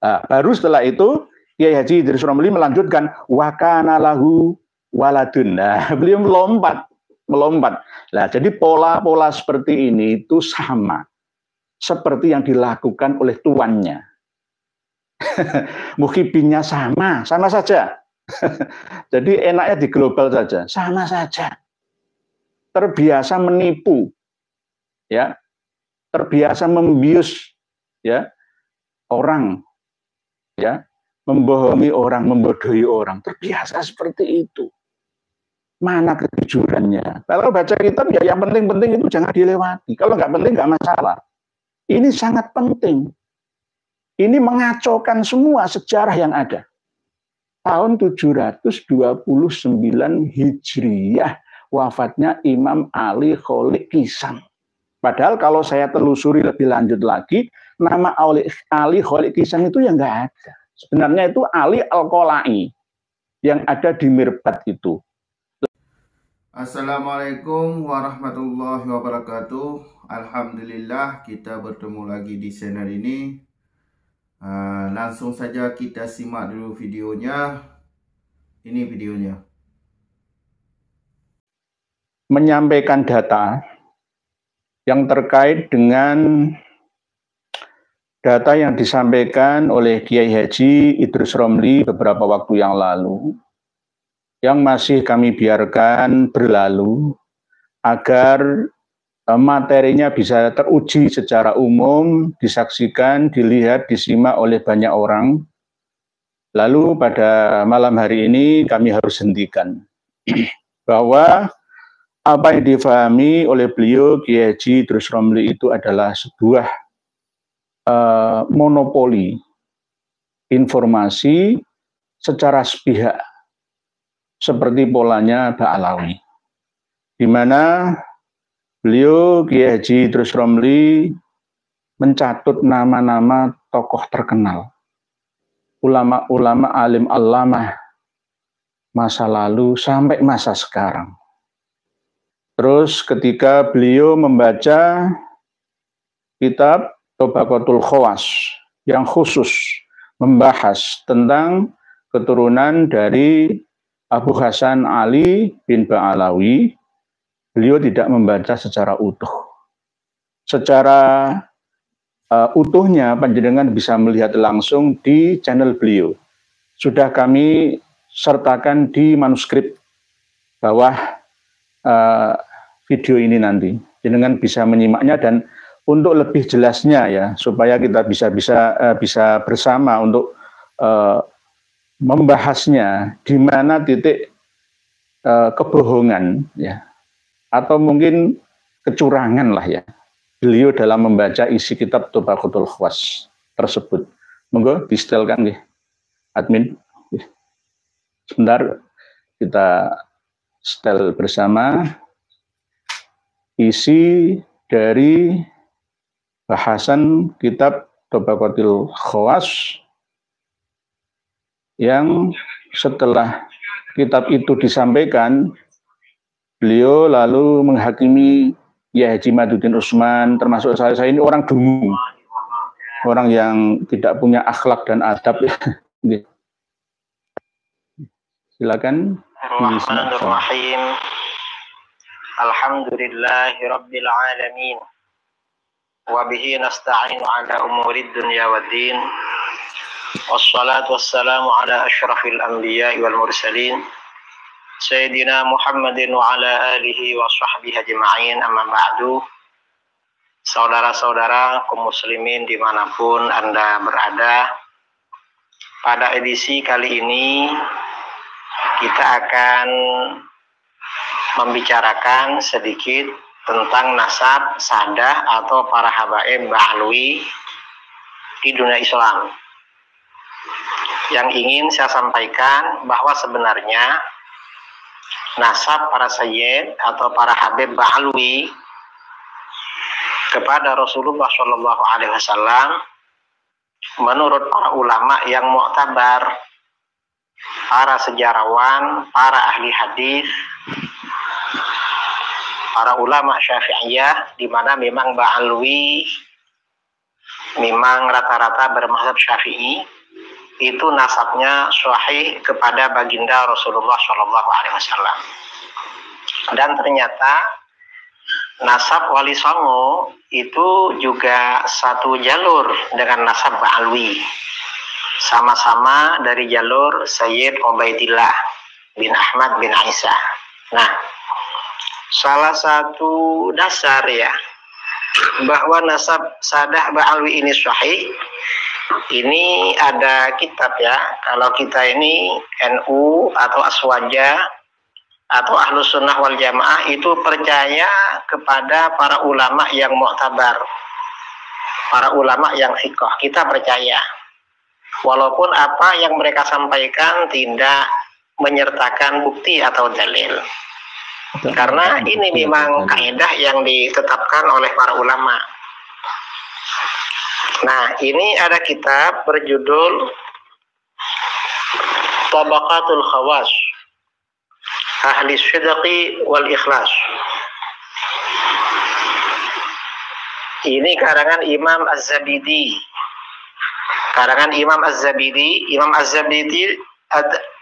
Nah, baru setelah itu Kiai Haji Idrus Romli melanjutkan wa kana lahu waladun. Nah, beliau melompat. Nah, jadi pola-pola seperti ini itu sama seperti yang dilakukan oleh tuannya. Muhibinnya sama saja. Jadi enaknya di global saja, sama saja. Terbiasa menipu, ya, terbiasa membius, ya, orang, ya, membohongi orang, membodohi orang, terbiasa seperti itu. Mana kejujurannya? Kalau baca kitab ya yang penting-penting itu jangan dilewati. Kalau nggak penting nggak masalah. Ini sangat penting. Ini mengacaukan semua sejarah yang ada. Tahun 729 Hijriyah wafatnya Imam Ali Kholid Kisang. Padahal kalau saya telusuri lebih lanjut lagi, nama Ali Kholid Kisang itu yang nggak ada. Sebenarnya itu Ali Al-Qolai yang ada di Mirbat itu. Assalamualaikum warahmatullahi wabarakatuh. Alhamdulillah kita bertemu lagi di channel ini. Langsung saja kita simak dulu videonya. Ini videonya. Menyampaikan data yang terkait dengan data yang disampaikan oleh Kiai Haji Idrus Romli beberapa waktu yang lalu, yang masih kami biarkan berlalu agar materinya bisa teruji secara umum, disaksikan, dilihat, disimak oleh banyak orang. Lalu pada malam hari ini kami harus hentikan bahwa apa yang difahami oleh beliau Kiai Haji Idrus Romli itu adalah sebuah monopoli informasi secara sepihak seperti polanya Ba'alawi, di mana beliau Kiai Haji Idrus Romli mencatut nama-nama tokoh terkenal, ulama-ulama alim allamah masa lalu sampai masa sekarang. Terus ketika beliau membaca kitab Tabaqatul Khawas yang khusus membahas tentang keturunan dari Abu Hasan Ali bin Ba'alawi, beliau tidak membaca secara utuh. Secara utuhnya panjenengan bisa melihat langsung di channel beliau. Sudah kami sertakan di manuskrip bawah video ini nanti. Panjenengan bisa menyimaknya dan untuk lebih jelasnya ya, supaya kita bisa bersama untuk membahasnya di mana titik kebohongan ya, atau mungkin kecurangan lah ya, beliau dalam membaca isi kitab Tabaqatul Khawas tersebut. Monggo di-setelkan nggih, admin. Sebentar kita setel bersama isi dari bahasan kitab Tabaqatul Khawas yang setelah kitab itu disampaikan, beliau lalu menghakimi Kiai Haji Maduddin Utsman, termasuk saya ini orang dungu, orang yang tidak punya akhlak dan adab. Silakan. Bismillahirrahmanirrahim. Alhamdulillahirabbil alamin. Wa bihi nasta'inu ala umurid dunya waddin. Wassalatu wassalamu ala asyrafil anbiya'i wal mursalin Sayyidina Muhammadin wa ala alihi wa sahbihi ajma'in, amma ba'du. Saudara-saudara kaum muslimin dimanapun Anda berada, pada edisi kali ini kita akan membicarakan sedikit tentang nasab, sadah atau para habaib Ba'alawi di dunia Islam. Yang ingin saya sampaikan bahwa sebenarnya nasab para sayyid atau para habib Ba'alawi kepada Rasulullah SAW menurut para ulama yang mu'tabar, para sejarawan, para ahli hadis, para ulama Syafi'iyah, di mana memang Ba'alawi memang rata-rata bermazhab Syafi'i itu nasabnya sahih kepada baginda Rasulullah Shallallahu Alaihi Wasallam. Dan ternyata nasab Wali Songo itu juga satu jalur dengan nasab Ba'alwi, sama-sama dari jalur Sayyid Ubaidillah bin Ahmad bin Aisyah. Nah, salah satu dasar ya bahwa nasab Sadah Ba'alwi ini sahih, ini ada kitab ya. Kalau kita ini NU atau Aswaja atau Ahlus Sunnah wal Jamaah itu percaya kepada para ulama yang mu'tabar, para ulama yang thiqah. Kita percaya walaupun apa yang mereka sampaikan tidak menyertakan bukti atau dalil, karena ini memang kaidah yang ditetapkan oleh para ulama. Nah, ini ada kitab berjudul Tabaqatul Khawas Ahli Sidqi wal Ikhlas. Ini karangan Imam Az-Zabidi. Karangan Imam Az-Zabidi. Imam Az-Zabidi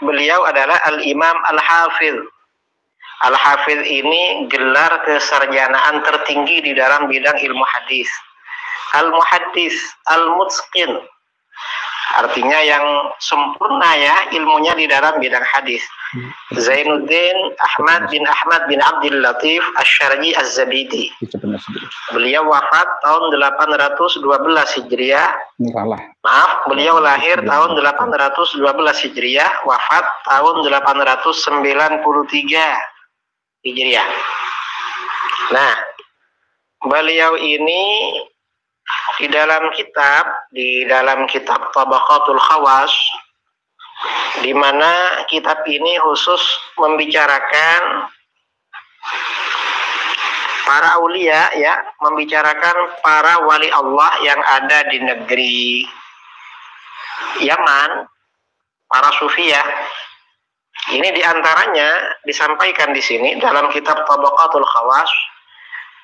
beliau adalah Al-Imam Al-Hafidh. Al-Hafidh ini gelar kesarjanaan tertinggi di dalam bidang ilmu hadis. Al-Muhaddis, Al-Mutqin, artinya yang sempurna ya ilmunya di dalam bidang hadis. Zainuddin Ahmad bin Abdul Latif Asy-Syar'i Az-Zabidi. Beliau wafat tahun 812 Hijriah. Maaf, beliau lahir tahun 812 Hijriah, wafat tahun 893 Hijriah. Nah, beliau ini di dalam kitab Tabaqatul Khawas, di mana kitab ini khusus membicarakan para aulia ya, membicarakan para wali Allah yang ada di negeri Yaman, para sufi ya. Ini diantaranya disampaikan di sini dalam kitab Tabaqatul Khawas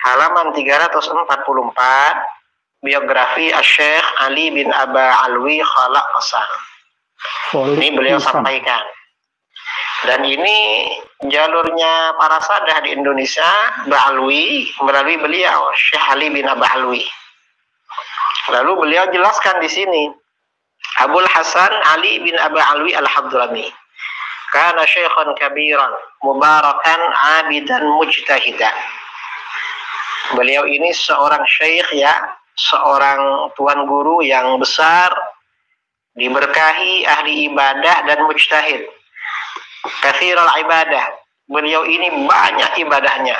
halaman 344, biografi Syekh Ali bin Aba Alwi Khalaq Hasan. Ini beliau sampaikan. Dan ini jalurnya para sadah di Indonesia, Ba'alwi, melalui beliau Syekh Ali bin Aba Alwi. Lalu beliau jelaskan di sini, Abul Hasan Ali bin Aba Alwi Al-Hadrami, kana syaikhan kabiran, mubarakan, abidan, mujtahidan. Beliau ini seorang syekh ya, seorang tuan guru yang besar, diberkahi, ahli ibadah dan mujtahid. Katsirul ibadah, beliau ini banyak ibadahnya.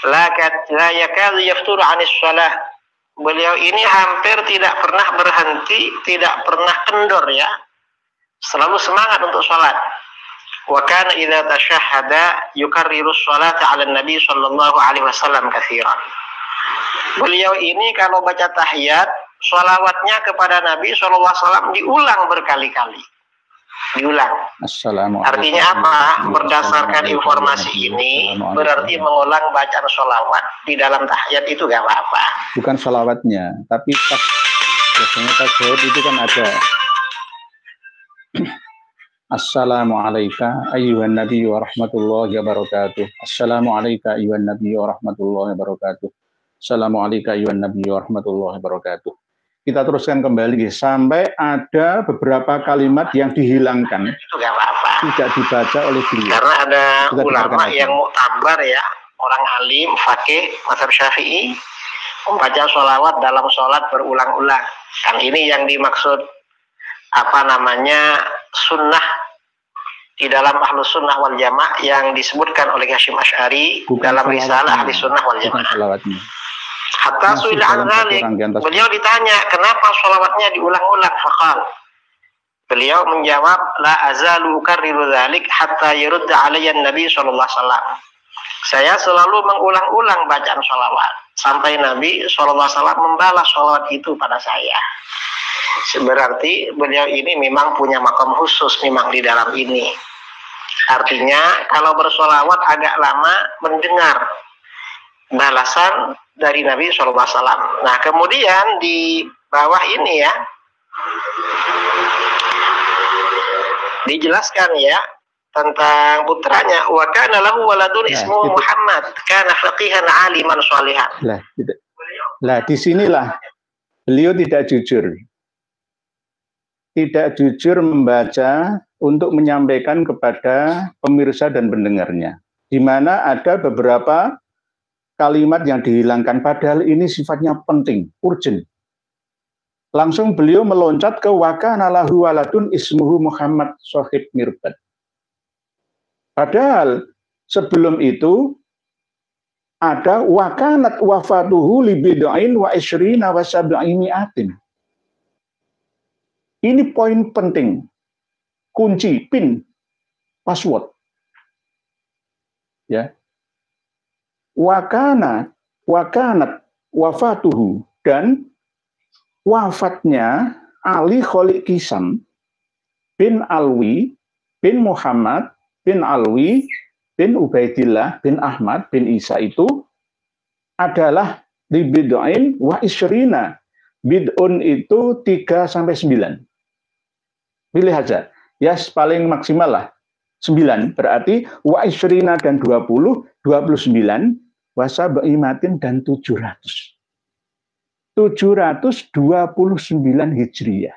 La yakadu yafturu 'anis shalah. Beliau ini hampir tidak pernah berhenti, tidak pernah kendor ya. Selalu semangat untuk salat. Wa kana idza tashahhada yukarriru sholata 'ala nabi sallallahu alaihi wasallam katsiran. Beliau ini kalau baca tahiyat, sholawatnya kepada Nabi SAW diulang berkali-kali. Diulang. Artinya apa? Berdasarkan informasi ini, berarti mengulang bacaan sholawat di dalam tahiyat itu gak apa-apa. Bukan sholawatnya, tapi biasanya tasawuf itu kan ada Assalamualaikum ayyuhan nabi wa rahmatullahi wabarakatuh. Assalamualaikum ayyuhan nabi wa rahmatullahi wabarakatuh. Assalamualaikum ayuhan nabi warahmatullahi wabarakatuh. Kita teruskan kembali sampai ada beberapa kalimat yang dihilangkan. Itu gak apa-apa. Tidak dibaca oleh beliau. Karena ada ulama yang muktabar ya, orang alim, fakih, mazhab Syafi'i, membaca sholawat dalam sholat berulang-ulang. Dan ini yang dimaksud sunnah di dalam Ahlus Sunnah wal Jamaah yang disebutkan oleh Hasyim Asy'ari dalam risalah Ahli Sunnah wal Jamaah. Hatta su'ila an dzalik, beliau ditanya kenapa sholawatnya diulang-ulang, faqal, beliau menjawab, la azalu ukarriru dzalik hatta yurda alayya Nabi sallallahu alaihi wasallam. Saya selalu mengulang-ulang bacaan sholawat sampai Nabi sallallahu alaihi wasallam membalas sholawat itu pada saya. Berarti beliau ini memang punya makam khusus memang di dalam ini. Artinya kalau bersholawat agak lama mendengar balasan dari Nabi SAW. Nah kemudian di bawah ini ya, dijelaskan ya tentang putranya. Wa kana lahu waladun ismuhu Muhammad, kana faqihan aliman shalihan. Lah disinilah beliau tidak jujur. Tidak jujur membaca untuk menyampaikan kepada pemirsa dan pendengarnya. Di mana ada beberapa kalimat yang dihilangkan, padahal ini sifatnya penting, urgent. Langsung beliau meloncat ke wa kana lahu waladun ismuhu Muhammad shahib mirbad. Padahal sebelum itu ada wa kanat wafatuhu li bid'ain wa isyrina wa sab'i mi'atin. Ini poin penting, kunci, pin, password. Ya. Wa kanat wafatuhu, dan wafatnya Ali Kholik Kisam bin Alwi bin Muhammad bin Alwi bin Ubaidillah bin Ahmad bin Isa itu adalah di bid'ain wa isyrina. Bid'un itu 3-9. Pilih aja. Ya paling maksimal lah 9. Berarti wa isyrina dan 20, 29, wa sab'imatin dan 700. 729 Hijriyah.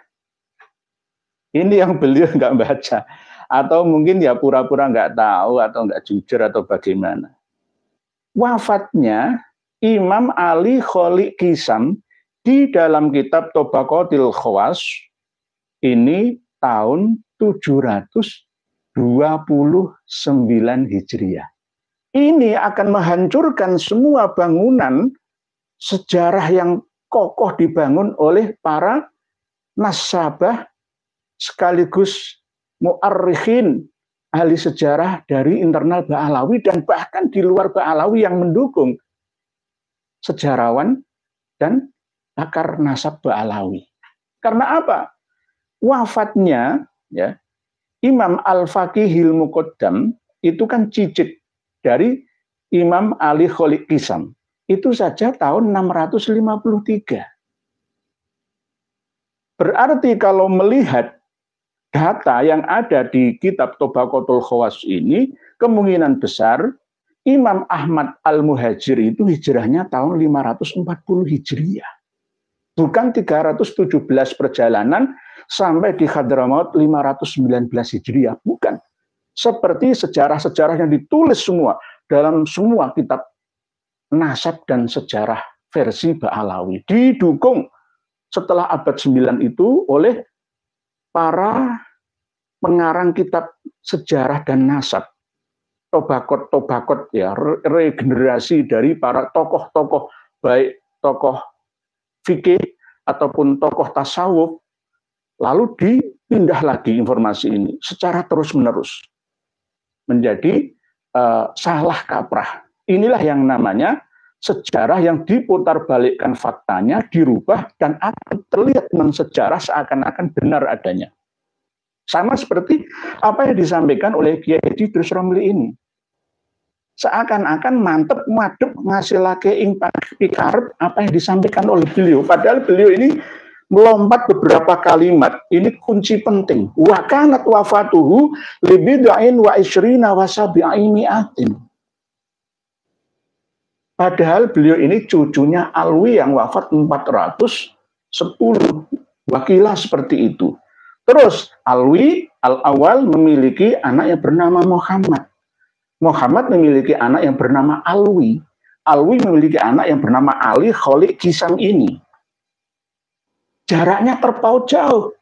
Ini yang beliau nggak baca. Atau mungkin ya pura-pura nggak tahu atau nggak jujur atau bagaimana. Wafatnya Imam Ali Kholik Kisam di dalam kitab Tabaqatil Khawas ini tahun 729 Hijriah. Ini akan menghancurkan semua bangunan sejarah yang kokoh dibangun oleh para nasabah sekaligus mu'arrikhin, ahli sejarah dari internal Ba'alawi dan bahkan di luar Ba'alawi yang mendukung sejarawan dan pakar nasab Ba'alawi. Karena apa? Wafatnya ya Imam Al-Faqihil Muqaddam itu kan cicit dari Imam Ali Kholik Kisam. Itu saja tahun 653. Berarti kalau melihat data yang ada di kitab Tabaqatul Khawas ini, kemungkinan besar Imam Ahmad Al-Muhajir itu hijrahnya tahun 540 Hijriah. Bukan 317 perjalanan sampai di Hadramaut 519 Hijriah. Bukan. Seperti sejarah-sejarah yang ditulis semua dalam semua kitab nasab dan sejarah versi Ba'alawi. Didukung setelah abad 9 itu oleh para pengarang kitab sejarah dan nasab. Tobakot ya, regenerasi dari para tokoh-tokoh, baik tokoh fikih ataupun tokoh tasawuf, lalu dipindah lagi informasi ini secara terus-menerus menjadi salah kaprah. Inilah yang namanya sejarah yang diputarbalikkan faktanya, dirubah dan akan terlihat dengan sejarah seakan-akan benar adanya. Sama seperti apa yang disampaikan oleh Kiai Haji Idrus Romli ini. Seakan-akan mantep, madep, ngasilake ing pikarep apa yang disampaikan oleh beliau. Padahal beliau ini melompat beberapa kalimat. Ini kunci penting. Wa kanat wafatuhu li bid'ain wa isyrina wa sab'i mi'atin. Padahal beliau ini cucunya Alwi yang wafat 410. Wakilah seperti itu. Terus Alwi Al-Awal memiliki anak yang bernama Muhammad. Muhammad memiliki anak yang bernama Alwi. Alwi memiliki anak yang bernama Ali Kholik Kisam ini. Jaraknya terpaut jauh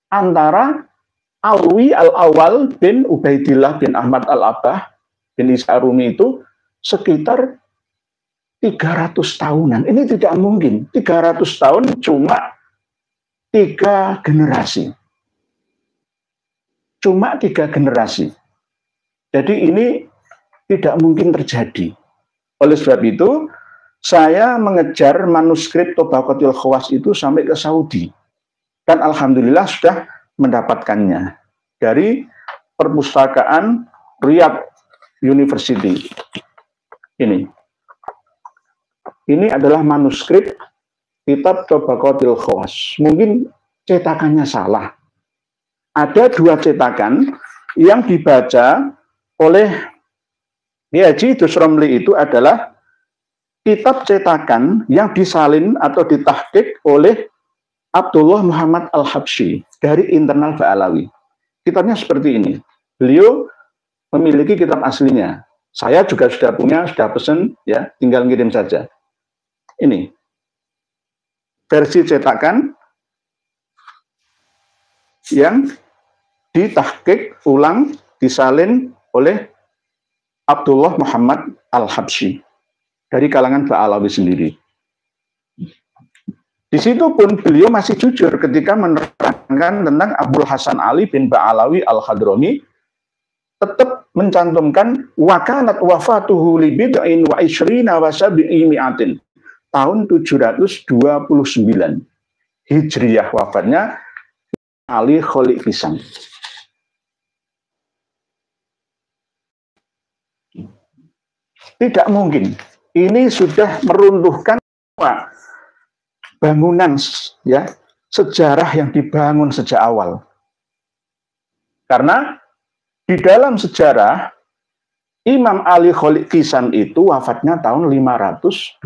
antara Alwi Al-Awal bin Ubaidillah bin Ahmad Al-Abbah bin Isa Rumi itu sekitar 300 tahunan. Ini tidak mungkin. 300 tahun cuma 3 generasi. Cuma 3 generasi. Jadi ini tidak mungkin terjadi. Oleh sebab itu, saya mengejar manuskrip Tabaqatul Khawas itu sampai ke Saudi. Dan alhamdulillah sudah mendapatkannya dari perpustakaan Riyadh University. Ini adalah manuskrip kitab Tabaqatil Khawas. Mungkin cetakannya salah. Ada 2 cetakan yang dibaca oleh Kiai Haji Idrus Romli itu adalah kitab cetakan yang disalin atau ditahqiq oleh Abdullah Muhammad Al-Habsyi dari internal Ba'alawi. Kitabnya seperti ini. Beliau memiliki kitab aslinya. Saya juga sudah punya, sudah pesen, ya, tinggal ngirim saja. Ini versi cetakan yang ditahqiq ulang, disalin oleh Abdullah Muhammad Al-Habsyi dari kalangan Ba'alawi sendiri. Di situ pun beliau masih jujur ketika menerangkan tentang Abul Hasan Ali bin Ba'alawi Al-Hadrami, tetap mencantumkan wakanat wafatuhu li bid'in wa ishrina wa sab'i mi'atin, tahun 729 Hijriyah wafatnya Ali Kholiq Kisam. Tidak mungkin. Ini sudah meruntuhkan bangunan, ya, sejarah yang dibangun sejak awal. Karena di dalam sejarah Imam Ali Kholiq Kisam itu wafatnya tahun 527,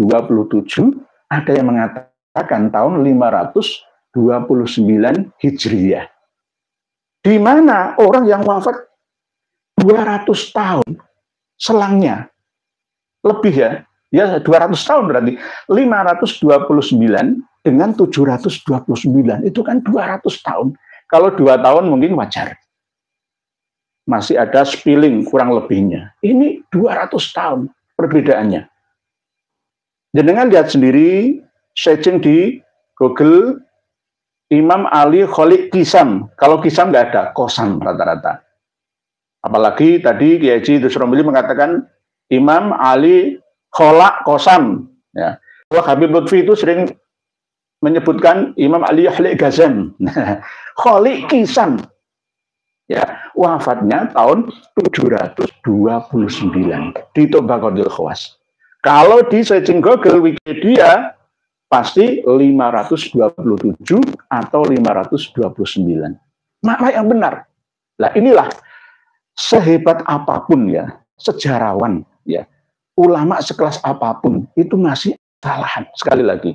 ada yang mengatakan tahun 529 Hijriyah. Di mana orang yang wafat 200 tahun selangnya. Lebih ya 200 tahun berarti 529 dengan 729 itu kan 200 tahun. Kalau 2 tahun mungkin wajar. Masih ada spilling kurang lebihnya. Ini 200 tahun perbedaannya. Jenengan lihat sendiri, searching di Google Imam Ali Kholiq Kisam. Kalau Kisam nggak ada, Kosam rata-rata. Apalagi tadi Kiai Haji Idrus Romli mengatakan Imam Ali Kholak Kosam. Ya. Kalau Habib Lutfi itu sering menyebutkan Imam Ali Kholiq Ghazam. Kholiq Kisam. Ya, wafatnya tahun 729 di Tabaqatil Khawas. Kalau di searching Google Wikipedia pasti 527 atau 529. Makna yang benar. Nah, inilah sehebat apapun ya sejarawan, ya, ulama sekelas apapun itu masih kesalahan. Sekali lagi,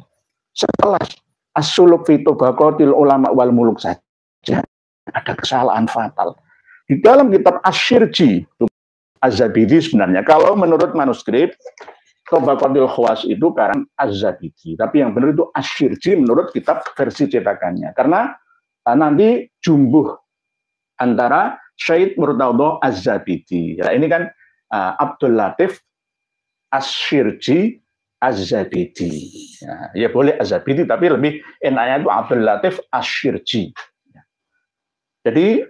sekelas As-Suluk fi Tabaqatil Ulama wal Muluk saja ada kesalahan fatal. Di dalam kitab Asy-Syirji Az-Zabidi sebenarnya, kalau menurut manuskrip Tabaqatil Khawas itu karang Az-Zabidi, tapi yang benar itu Asy-Syirji menurut kitab versi cetakannya. Karena nanti jumbuh antara Syed Murtadha Az-Zabidi. Ya, ini kan Abdul Latif Asy-Syirji Az-Zabidi. Ya boleh Az-Zabidi, tapi lebih enaknya itu Abdul Latif Asy-Syirji. Jadi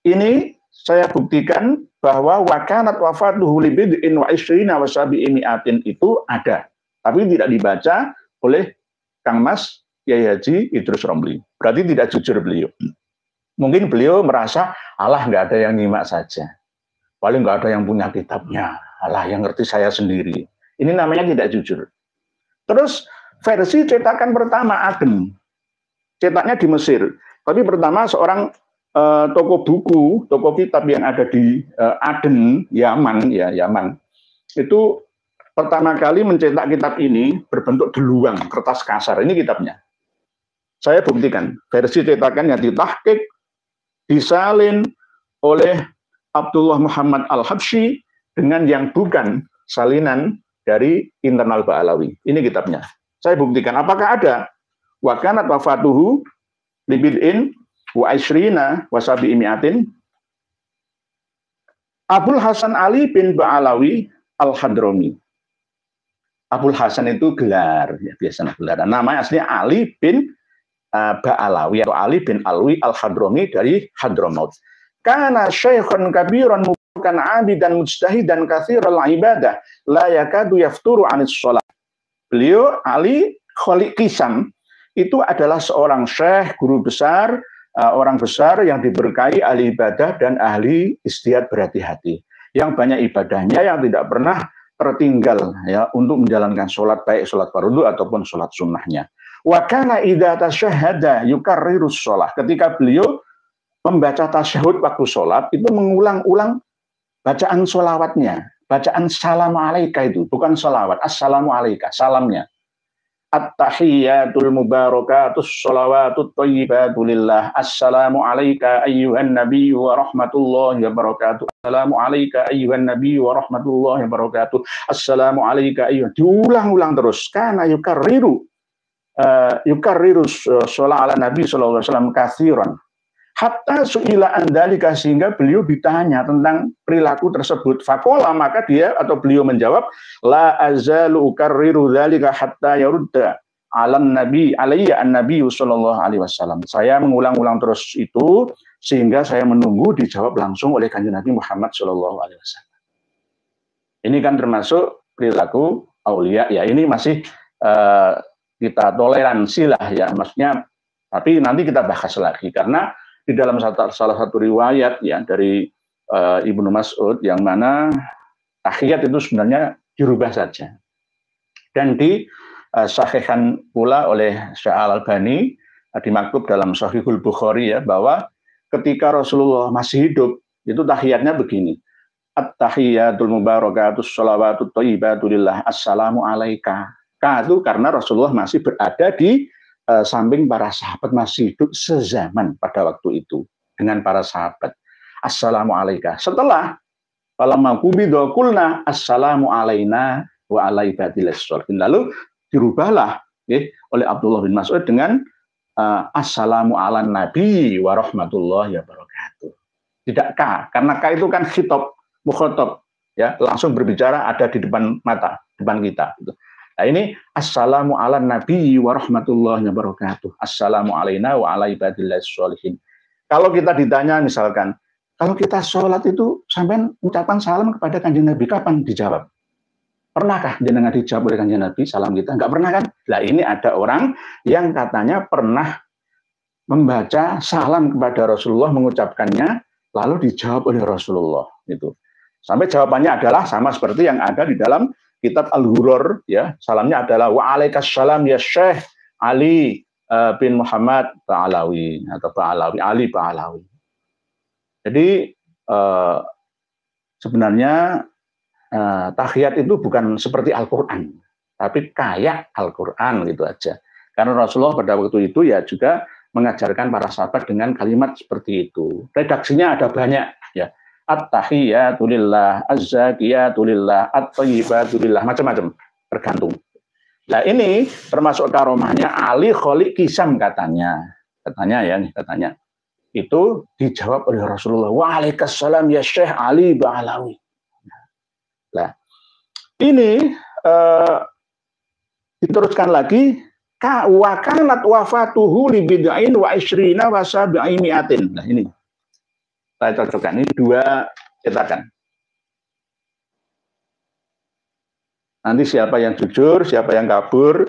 ini saya buktikan bahwa wakanat wafatuhu li bid'in wa ishrina wa sab'i mi'atin itu ada, tapi tidak dibaca oleh Kang Mas Kiai Haji Idrus Romli. Berarti tidak jujur beliau. Mungkin beliau merasa Allah nggak ada yang nyimak saja. Paling nggak ada yang punya kitabnya. Allah yang ngerti saya sendiri. Ini namanya tidak jujur. Terus versi cetakan pertama Aden. Cetaknya di Mesir. Tapi pertama seorang toko buku, toko kitab yang ada di Aden, Yaman, ya Yaman. Itu pertama kali mencetak kitab ini berbentuk deluang, kertas kasar. Ini kitabnya. Saya buktikan versi cetakan yang ditahqiq, disalin oleh Abdullah Muhammad Al-Habsyi dengan yang bukan salinan dari internal Ba'alawi. Ini kitabnya. Saya buktikan. Apakah ada? Wa kanat wafatuhu li bid'in wa ishrina wa sab'i mi'atin. Abul Hasan Ali bin Ba'alawi Al-Hadrami. Abul Hasan itu gelar, ya, biasanya gelar. Namanya aslinya Ali bin Ba'alawi atau Ali bin Alwi Al-Hadrami dari Hadramaut. Kana syaikhun kabiran bukan abidan mujtahidan katsiral ibadah la yakadu yafturu anis shalah. Beliau Ali Kholiq Kisam itu adalah seorang syekh, guru besar, orang besar yang diberkahi ahli ibadah dan ahli ijtihad berhati-hati. Yang banyak ibadahnya yang tidak pernah tertinggal ya untuk menjalankan sholat, baik sholat fardu ataupun sholat sunnahnya. Wa kana idza tasyahhada yukarrirus shalah. Ketika beliau membaca tasyahud waktu sholat, itu mengulang-ulang bacaan sholawatnya. Bacaan salamu alaika itu, bukan sholawat. Assalamu alaika, salamnya. At-tahiyyatul mubarakatus sholawatut thayyibatu lillah. Assalamu alaika ayyuhan nabiyyu wa rahmatullahi wa barakatuh. Assalamu alaika ayyuhan nabiyyu wa rahmatullahi wa barakatuh. Assalamu alaika ayyuhan. Diulang-ulang terus. Kana yukarriru sholat ala nabi sallallahu alaihi wasallam katsiran. Hatta su'ila andalika, sehingga beliau ditanya tentang perilaku tersebut. Faqala, maka dia atau beliau menjawab, la azalu ukarriru dzalika hatta yarudda alam nabi alayya an-nabi sallallahu alaihi wasallam. Saya mengulang-ulang terus itu sehingga saya menunggu dijawab langsung oleh Kanjeng Nabi Muhammad sallallahu alaihi wasallam. Ini kan termasuk perilaku aulia ya. Ini masih kita toleransi lah ya, maksudnya, tapi nanti kita bahas lagi karena di dalam salah satu riwayat ya dari Ibnu Mas'ud yang mana tahiyat itu sebenarnya dirubah saja. Dan disahihkan pula oleh Syekh Al-Albani, dimaktub dalam Shahihul Bukhari ya, bahwa ketika Rasulullah masih hidup itu tahiyatnya begini. At-tahiyyatul mubarakatus sholawatut thayyibatu lillah. Assalamu alaika. Itu karena Rasulullah masih berada di samping para sahabat, masih hidup sezaman pada waktu itu dengan para sahabat. Assalamu alaika. Setelah falamma qubida qulna assalamu alaina wa ala ibadillas sholihin. Lalu dirubahlah oleh Abdullah bin Mas'ud dengan assalamu ala nabi wa rahmatullahi wa barakatuh. Tidak K, karena K itu kan khitab, mukhatab ya, langsung berbicara, ada di depan mata, depan kita gitu. Nah ini assalamu ala nabi wa rahmatullahi wa barakatuh. Assalamu alaina wa ala ibadillas sholihin. Kalau kita ditanya misalkan, kalau kita sholat itu sampai ucapan salam kepada Kanjeng Nabi, kapan dijawab? Pernahkah jenengan dijawab oleh Kanjeng Nabi salam kita? Enggak pernah kan? Nah ini ada orang yang katanya pernah membaca salam kepada Rasulullah, mengucapkannya, lalu dijawab oleh Rasulullah. Gitu. Sampai jawabannya adalah sama seperti yang ada di dalam kitab Al-Ghurur ya, salamnya adalah waalaikumsalam ya Syekh Ali bin Muhammad Ba'alawi atau Ba'alawi, Ali Ba'alawi. Jadi sebenarnya tahiyat itu bukan seperti Al-Qur'an, tapi kayak Al-Qur'an gitu aja. Karena Rasulullah pada waktu itu ya juga mengajarkan para sahabat dengan kalimat seperti itu. Redaksinya ada banyak ya. At-tahiyyatu lillah, az-zakiyatu lillah, at-thayyibatu lillah, macam-macam, tergantung. Nah ini termasuk karomahnya Ali Kholik Kisam katanya ya, katanya itu dijawab oleh Rasulullah. Waalaikumsalam ya Syekh Ali Ba'alawi. Nah ini diteruskan lagi, wa kanat wafatuhu li bid'ain wa ishrina wa sab'i mi'atin. Nah ini saya cocokkan, ini dua cetakan. Nanti siapa yang jujur, siapa yang kabur,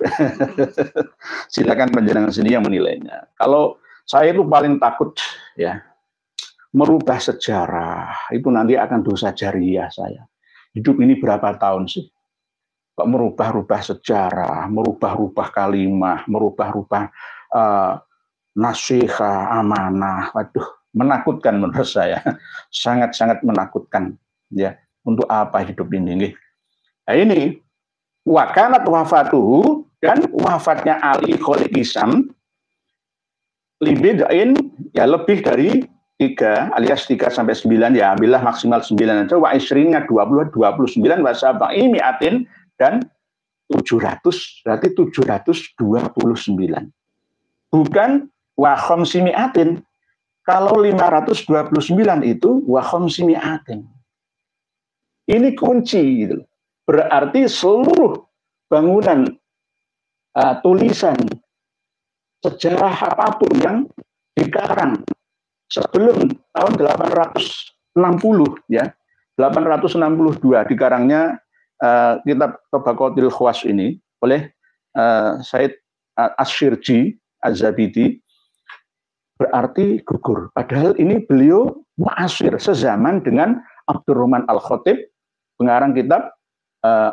silakan panjenengan sendiri yang menilainya. Kalau saya itu paling takut ya merubah sejarah, itu nanti akan dosa jariah saya. Hidup ini berapa tahun sih? Kok merubah-rubah sejarah, merubah-rubah kalimah, merubah-rubah nasihat, amanah. Waduh, menakutkan menurut saya, sangat-sangat menakutkan ya. Untuk apa hidup ini? Nah ini wakanat wafatuhu, dan wafatnya Ali Kholik Kisam libidain ya lebih dari 3 alias 3 sampai 9 ya, ambillah maksimal 9 aja. Wa isrinnya 29 wa sab'i mi'atin dan 700, berarti 729. Bukan wa khamsi mi'atin. Kalau 529 itu wa khamsi mi'atin. Ini kunci gitu. Berarti seluruh bangunan tulisan sejarah apapun yang dikarang sebelum tahun 860 ya, 862 dikarangnya kitab Tabaqatul Khawas ini oleh Said Asyirji Az-Zabidi, berarti gugur. Padahal ini beliau mu'asir, sezaman dengan Abdurrahman Al-Khatib, pengarang kitab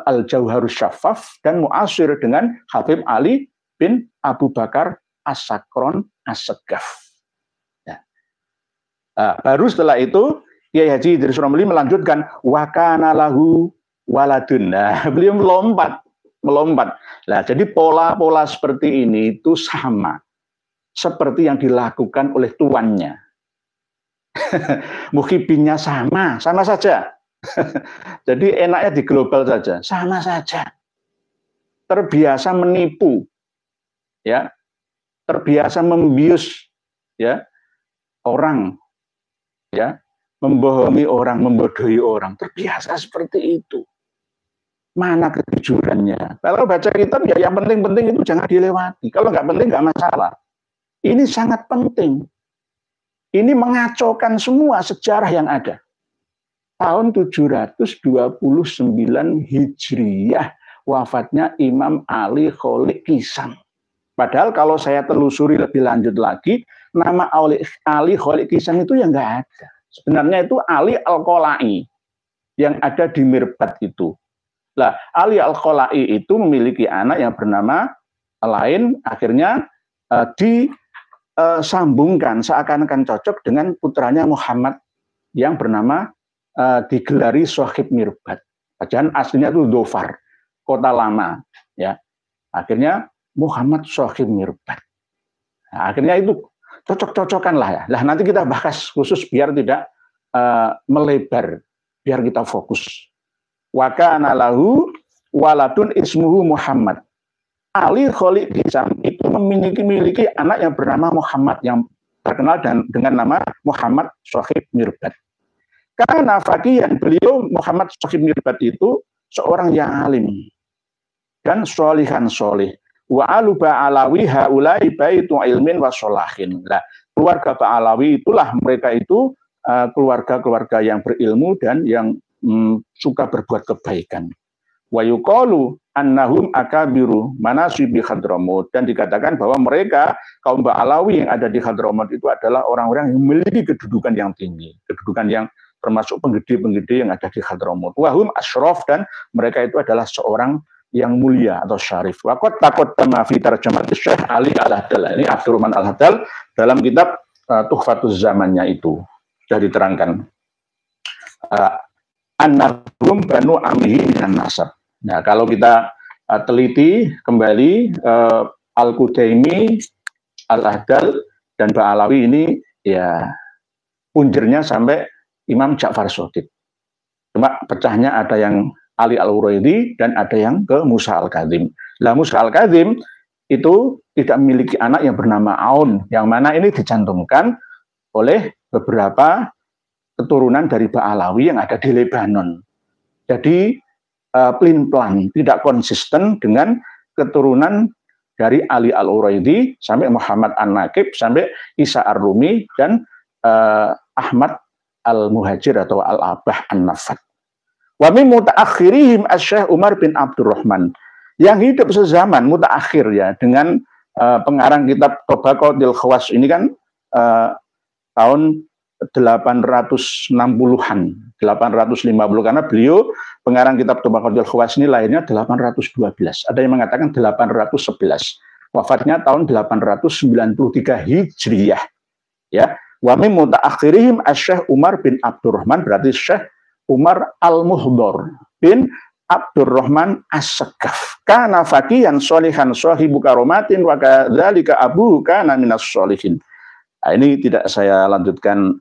Al-Jauharus Syaffaf, dan mu'asir dengan Habib Ali bin Abu Bakar As-Sakron As-Segaf. Ya. Baru setelah itu Kiai Haji Idris Romli melanjutkan wa kana lahu waladun. Nah, beliau melompat. Nah, jadi pola-pola seperti ini itu sama seperti yang dilakukan oleh tuannya. Muhibinnya sama saja. Jadi enaknya di global saja, sama saja. Terbiasa menipu, ya, terbiasa membius, ya, orang, ya, membohongi orang, membodohi orang, terbiasa seperti itu. Mana kejujurannya? Kalau baca kitab ya yang penting-penting itu jangan dilewati. Kalau nggak penting nggak masalah. Ini sangat penting. Ini mengacaukan semua sejarah yang ada. Tahun 729 Hijriyah wafatnya Imam Ali Kholid Kisam. Padahal kalau saya telusuri lebih lanjut lagi, nama Ali Kholid Kisam itu yang nggak ada. Sebenarnya itu Ali Al-Qolai yang ada di Mirbat itu. Nah, Ali Al-Qolai itu memiliki anak yang bernama lain, akhirnya disambungkan seakan-akan cocok dengan putranya Muhammad yang bernama digelari Sohib Mirbat. Padahal aslinya itu Dhofar, kota lama. Ya, akhirnya Muhammad Sohib Mirbat. Nah, akhirnya itu cocok-cocokan lah ya. Nah, nanti kita bahas khusus biar tidak melebar, biar kita fokus. Wa kana lahu waladun ismuhu Muhammad. Ali Kholid Kisam itu memiliki anak yang bernama Muhammad yang terkenal dengan nama Muhammad Sohib Mirbat. Karena faqihan, beliau Muhammad Sohib Mirbat itu seorang yang alim dan sholihan sholih. Wa alu ba'alawi haulai baitu ilmin wa sholahin. Nah, keluarga Ba'alawi itulah mereka itu keluarga-keluarga yang berilmu dan yang suka berbuat kebaikan. Wa yuqalu annahum akabiru manasibi Hadramut, dan dikatakan bahwa mereka kaum Ba'alawi yang ada di Hadramut itu adalah orang-orang yang memiliki kedudukan yang tinggi, kedudukan yang termasuk penggede-penggede yang ada di Hadramut. Wahum asyraf, dan mereka itu adalah seorang yang mulia atau syarif. Waqad taqaddama fi tarjamat Syekh Ali Al-Hadal. Ini Abdurrahman Al-Hadal dalam kitab Tuhfatuz Zamannya itu sudah diterangkan. Annahum banu amhi minan nasab. Nah, kalau kita teliti kembali Al-Qudaimi, Al-Hadal, dan Ba'alawi ini ya punjernya sampai Imam Ja'far Shadiq. Cuma pecahnya ada yang Ali Al-Uraidi dan ada yang ke Musa Al-Kadzim. Lah Musa Al-Kadzim itu tidak memiliki anak yang bernama Aun, yang mana ini dicantumkan oleh beberapa keturunan dari Ba'alawi yang ada di Lebanon. Jadi pelin-pelan, tidak konsisten dengan keturunan dari Ali Al-Uraidi sampai Muhammad An-Naqib sampai Isa Ar-Rumi dan Ahmad Al-Muhajir atau Al-Abah An-Nafat. Wa min mutaakhirihim Asy-Syaikh Umar bin Abdurrahman, yang hidup sezaman mutaakhir ya dengan pengarang kitab Tabaqatul Khawas ini kan tahun 860-an, 850, karena beliau pengarang kitab Tabaqatul Khawas ini lahirnya 812. Ada yang mengatakan 811. Wafatnya tahun 893 Hijriyah. Ya. Wa min mutaakhirihim Asy-Syaikh Umar bin Abdurrahman, berarti Syekh Umar Al-Muhdor bin Abdurrahman As-Segaf. Kana faqihan sholihan sahibu karomatin wa kadzalika abuhu kana minas sholihin. Nah, ini tidak saya lanjutkan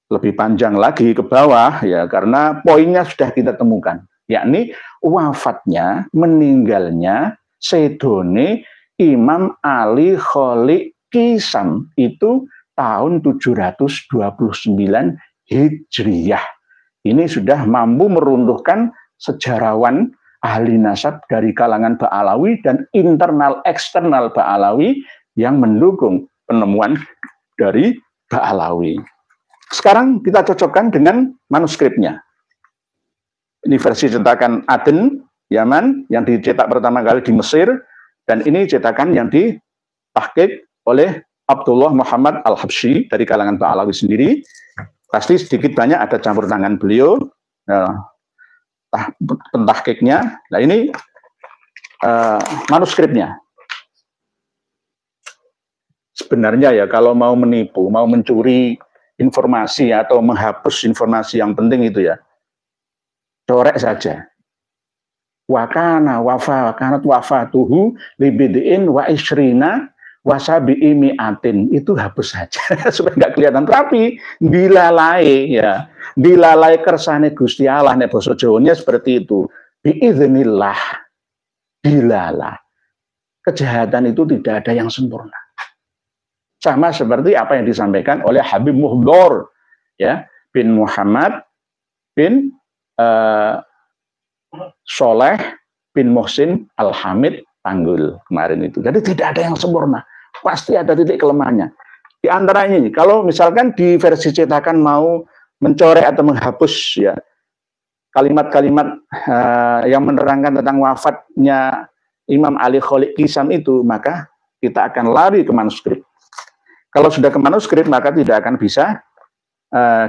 lebih panjang lagi ke bawah ya, karena poinnya sudah kita temukan, yakni wafatnya, meninggalnya sedone Imam Ali Kholid Kisam itu tahun 729 Hijriyah. Ini sudah mampu meruntuhkan sejarawan ahli nasab dari kalangan Ba'alawi dan internal eksternal Ba'alawi yang mendukung penemuan dari Ba'alawi. Sekarang kita cocokkan dengan manuskripnya. Ini versi cetakan Aden, Yaman, yang dicetak pertama kali di Mesir, dan ini cetakan yang ditahqiq oleh Abdullah Muhammad Al-Habsyi dari kalangan Ba'alawi sendiri. Pasti sedikit banyak ada campur tangan beliau, pentahqiqnya. Nah ini manuskripnya. Sebenarnya ya kalau mau menipu, mau mencuri informasi atau menghapus informasi yang penting itu ya, corek saja. Wakanat wafatuhu libidiin wa isrina wasabi'i mi'atin, itu hapus saja supaya nggak kelihatan. Tapi dilalai ya, dilalai kersane Gusti Allah, nek basa Jawane seperti itu. Biiznillah, dilalah. Kejahatan itu tidak ada yang sempurna. Sama seperti apa yang disampaikan oleh Habib Muhdor ya, bin Muhammad bin Soleh bin Muhsin Al-Hamid Tanggul kemarin itu. Jadi tidak ada yang sempurna. Pasti ada titik kelemahannya. Di antaranya ini, kalau misalkan di versi cetakan mau mencorek atau menghapus ya kalimat-kalimat yang menerangkan tentang wafatnya Imam Ali Kholil Kisam itu, maka kita akan lari ke manuskrip. Kalau sudah ke manuskrip, maka tidak akan bisa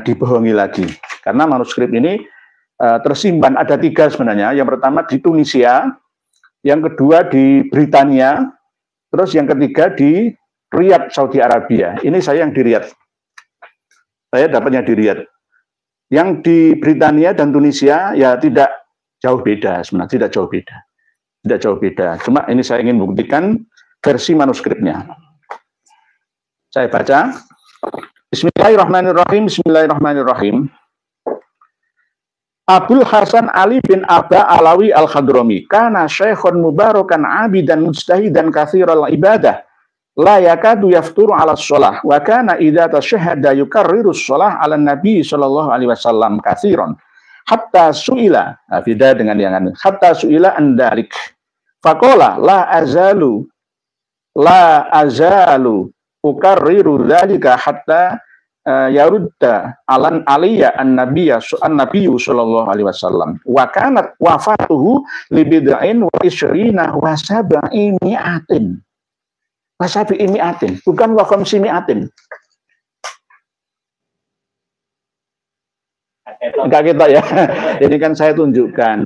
dibohongi lagi. Karena manuskrip ini tersimpan, ada 3 sebenarnya. Yang pertama di Tunisia, yang kedua di Britania, terus yang ketiga di Riyadh, Saudi Arabia. Ini saya yang di Riyadh. Saya dapatnya di Riyadh. Yang di Britania dan Tunisia ya tidak jauh beda sebenarnya, tidak jauh beda. Tidak jauh beda. Cuma ini saya ingin buktikan versi manuskripnya. Saya baca. Bismillahirrahmanirrahim. Bismillahirrahmanirrahim. Abul Hasan Ali bin Abba Alawi Al-Hadrami kana syekhun mubarakan abidan mujtahidan katsiral ibadah la yakadu yafturu ala shalah wa kana idza tashahhada yukarriru shalah ala nabi sallallahu alaihi wasallam katsiran hatta suila, beda dengan yang lain, hatta suila andalik faqala la azalu ukarriru dzalika hatta yarudda alan aliyya an-nabiyyu sallallahu alaihi wasallam wa kanat wafatuhu li bid'ain wa isrina wa sab'i mi'atin. Wa sab'i mi'atin, bukan wa khamsi mi'atin. Enggak kita ya. Ini kan saya tunjukkan,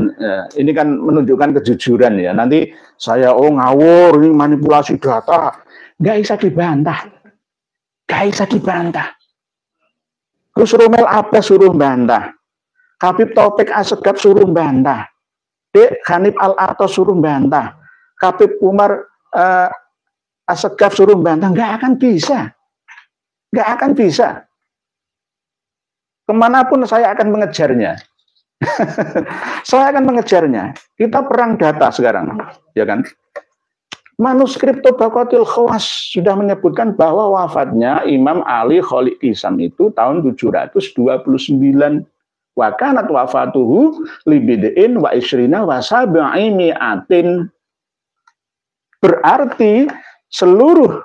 ini kan menunjukkan kejujuran ya. Nanti saya ngawur, ini manipulasi data. Enggak bisa dibantah. Enggak bisa dibantah. Terus Romel Abbas suruh bantah, Habib Taufik Assegaf suruh bantah, Dek Hanif Al-Atos suruh bantah, Habib Umar Assegaf suruh bantah, nggak akan bisa, nggak akan bisa. Kemanapun saya akan mengejarnya, saya akan mengejarnya. Kita perang data sekarang, ya kan? Manuskrip Tabaqatul Khawas sudah menyebutkan bahwa wafatnya Imam Ali Kholil Kisam itu tahun 729. Wa kanat wafatuhu li bid'in wa isrina wa sab'i mi'atin. Berarti seluruh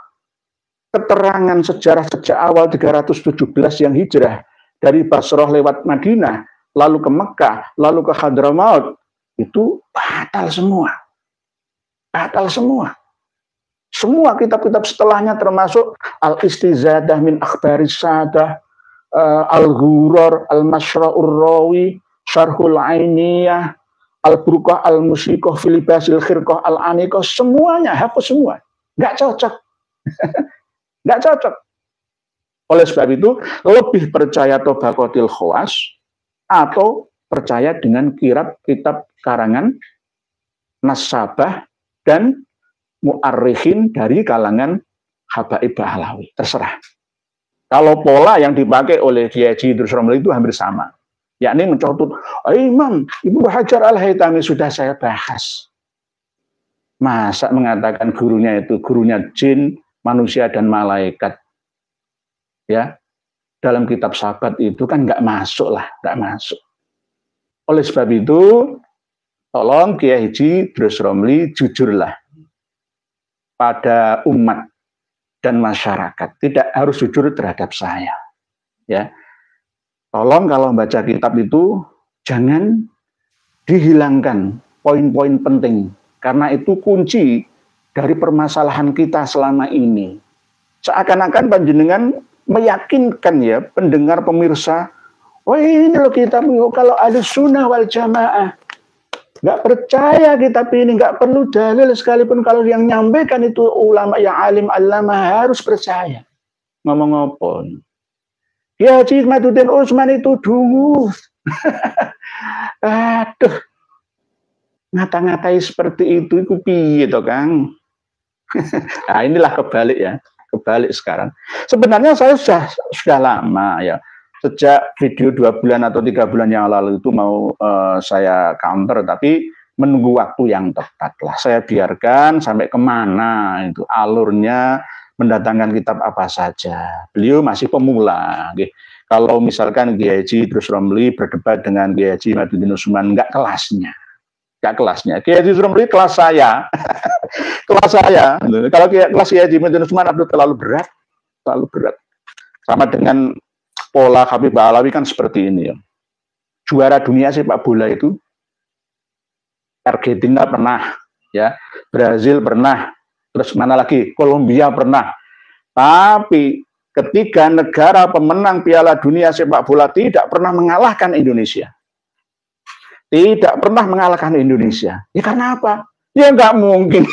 keterangan sejarah sejak awal 317 yang hijrah dari Basrah lewat Madinah, lalu ke Mekah, lalu ke Hadramaut, itu batal semua. Batal semua. Semua kitab-kitab setelahnya termasuk Al-Istizadah min Akhbaris Sadah, Al-Ghuror, Al-Mashra'ur Rawi, Syarhul Ainiyah, Al-Burqah Al-Musiqah, Filibasil Khirqah Al-Aniqah, semuanya hapus semua. Nggak cocok. Nggak cocok. Oleh sebab itu, lebih percaya Tabaqatul Khawas atau percaya dengan kitab karangan Nasabah dan mu'arrikhin dari kalangan Habaib Bahlawi. Terserah. Kalau pola yang dipakai oleh Kiai Haji Idrus Romli itu hampir sama. Yakni mencontoh, Imam Ibnu Hajar Al-Haytami sudah saya bahas. Masa mengatakan gurunya itu gurunya jin, manusia dan malaikat. Ya, dalam kitab sahabat itu kan nggak masuk lah, nggak masuk. Oleh sebab itu, tolong Kiai Haji Idrus Romli jujurlah pada umat dan masyarakat, tidak harus jujur terhadap saya. Ya, tolong kalau baca kitab itu jangan dihilangkan poin-poin penting, karena itu kunci dari permasalahan kita selama ini. Seakan-akan panjenengan meyakinkan ya pendengar pemirsa, oh ini loh kitab kalau Ahlus Sunnah wal Jamaah. Nggak percaya kitab ini, nggak perlu dalil sekalipun kalau yang nyampaikan itu ulama yang alim alama harus percaya. Ngomong apa? Ya Haji Hikmatuddin Utsman itu dungu. Aduh. Ngata-ngatai seperti itu piye to, Kang? Nah, inilah kebalik ya. Kebalik sekarang. Sebenarnya saya sudah lama ya. Sejak video 2 bulan atau 3 bulan yang lalu itu mau saya counter, tapi menunggu waktu yang tepat lah. Saya biarkan sampai kemana itu alurnya, mendatangkan kitab apa saja. Beliau masih pemula. Kalau misalkan Kiai Haji Idrus Romli berdebat dengan Kiai Haji Hikmatuddin Utsman, enggak kelasnya. Enggak kelasnya. Kiai Haji Idrus Romli kelas saya. Kelas saya. Kalau kelas Kiai Haji Hikmatuddin Utsman itu terlalu berat. Terlalu berat. Sama dengan pola Habib Alawi kan seperti ini ya. Juara dunia sepak bola itu Argentina pernah, ya, Brazil pernah, terus mana lagi? Kolombia pernah. Tapi ketiga negara pemenang Piala Dunia sepak bola tidak pernah mengalahkan Indonesia. Tidak pernah mengalahkan Indonesia. Ya karena apa? Ya nggak mungkin.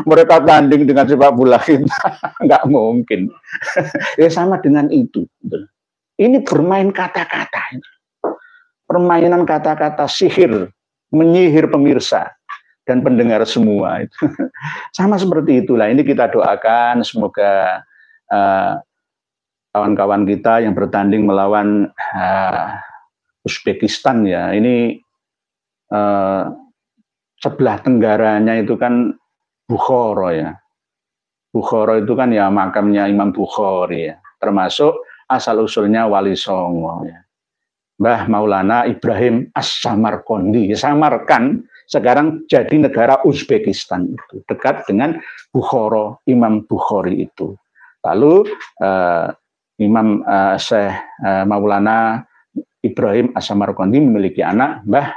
Mereka tanding dengan sepak bola kita. Nggak mungkin. Ya sama dengan itu. Ini bermain kata-kata. Permainan kata-kata sihir. Menyihir pemirsa. Dan pendengar semua. Sama seperti itulah. Ini kita doakan. Semoga kawan-kawan kita yang bertanding melawan Uzbekistan ya. Ini sebelah tenggaranya itu kan Bukhara ya. Bukhara itu kan ya makamnya Imam Bukhari ya. Termasuk asal-usulnya Wali Songo ya. Mbah Maulana Ibrahim As-Samarqandi. Samarkand sekarang jadi negara Uzbekistan itu. Dekat dengan Bukhara, Imam Bukhari itu. Lalu Imam Syekh Maulana Ibrahim As-Samarqandi memiliki anak Mbah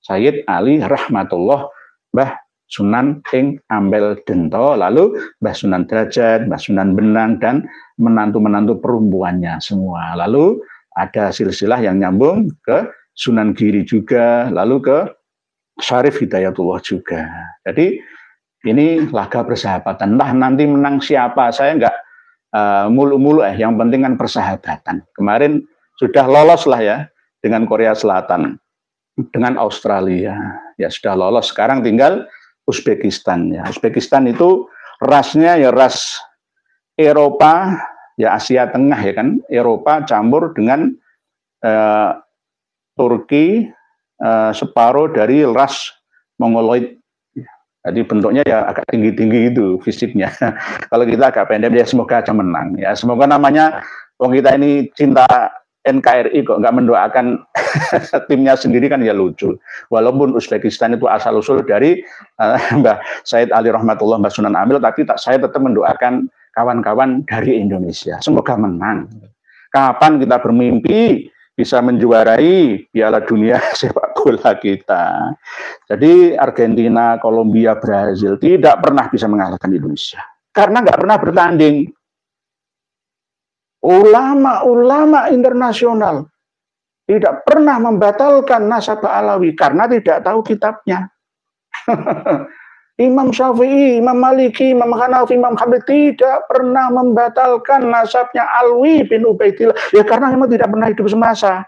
Sayyid Ali Rahmatullah, Mbah Sunan ing Ambel Dento, lalu Mbah Sunan Derajat, Mbah Sunan Benang, dan menantu-menantu perempuannya semua. Lalu ada silsilah yang nyambung ke Sunan Giri juga, lalu ke Syarif Hidayatullah juga. Jadi ini laga persahabatan. Entah nanti menang siapa, saya enggak mulu-mulu yang penting kan persahabatan. Kemarin sudah lolos lah ya dengan Korea Selatan, dengan Australia, ya sudah lolos. Sekarang tinggal Uzbekistan ya. Uzbekistan itu rasnya ya ras Eropa, ya Asia Tengah ya kan, Eropa campur dengan Turki, separuh dari ras Mongoloid. Jadi bentuknya ya agak tinggi-tinggi itu fisiknya. Kalau kita agak pendek ya semoga aja menang ya. Semoga namanya wong kita ini cinta NKRI kok nggak mendoakan timnya sendiri kan ya lucu. Walaupun Uzbekistan itu asal-usul dari Mbah Sayyid Ali Rahmatullah, Mbah Sunan Amil, tapi saya tetap mendoakan kawan-kawan dari Indonesia. Semoga menang. Kapan kita bermimpi bisa menjuarai Piala Dunia sepak bola kita. Jadi Argentina, Kolombia, Brazil tidak pernah bisa mengalahkan Indonesia. Karena nggak pernah bertanding. Ulama-ulama internasional tidak pernah membatalkan nasabah Alawi karena tidak tahu kitabnya. Imam Syafi'i, Imam Maliki, Imam Hanafi, Imam Hamid tidak pernah membatalkan nasabnya Alwi bin Ubaidillah. Ya karena memang tidak pernah hidup semasa.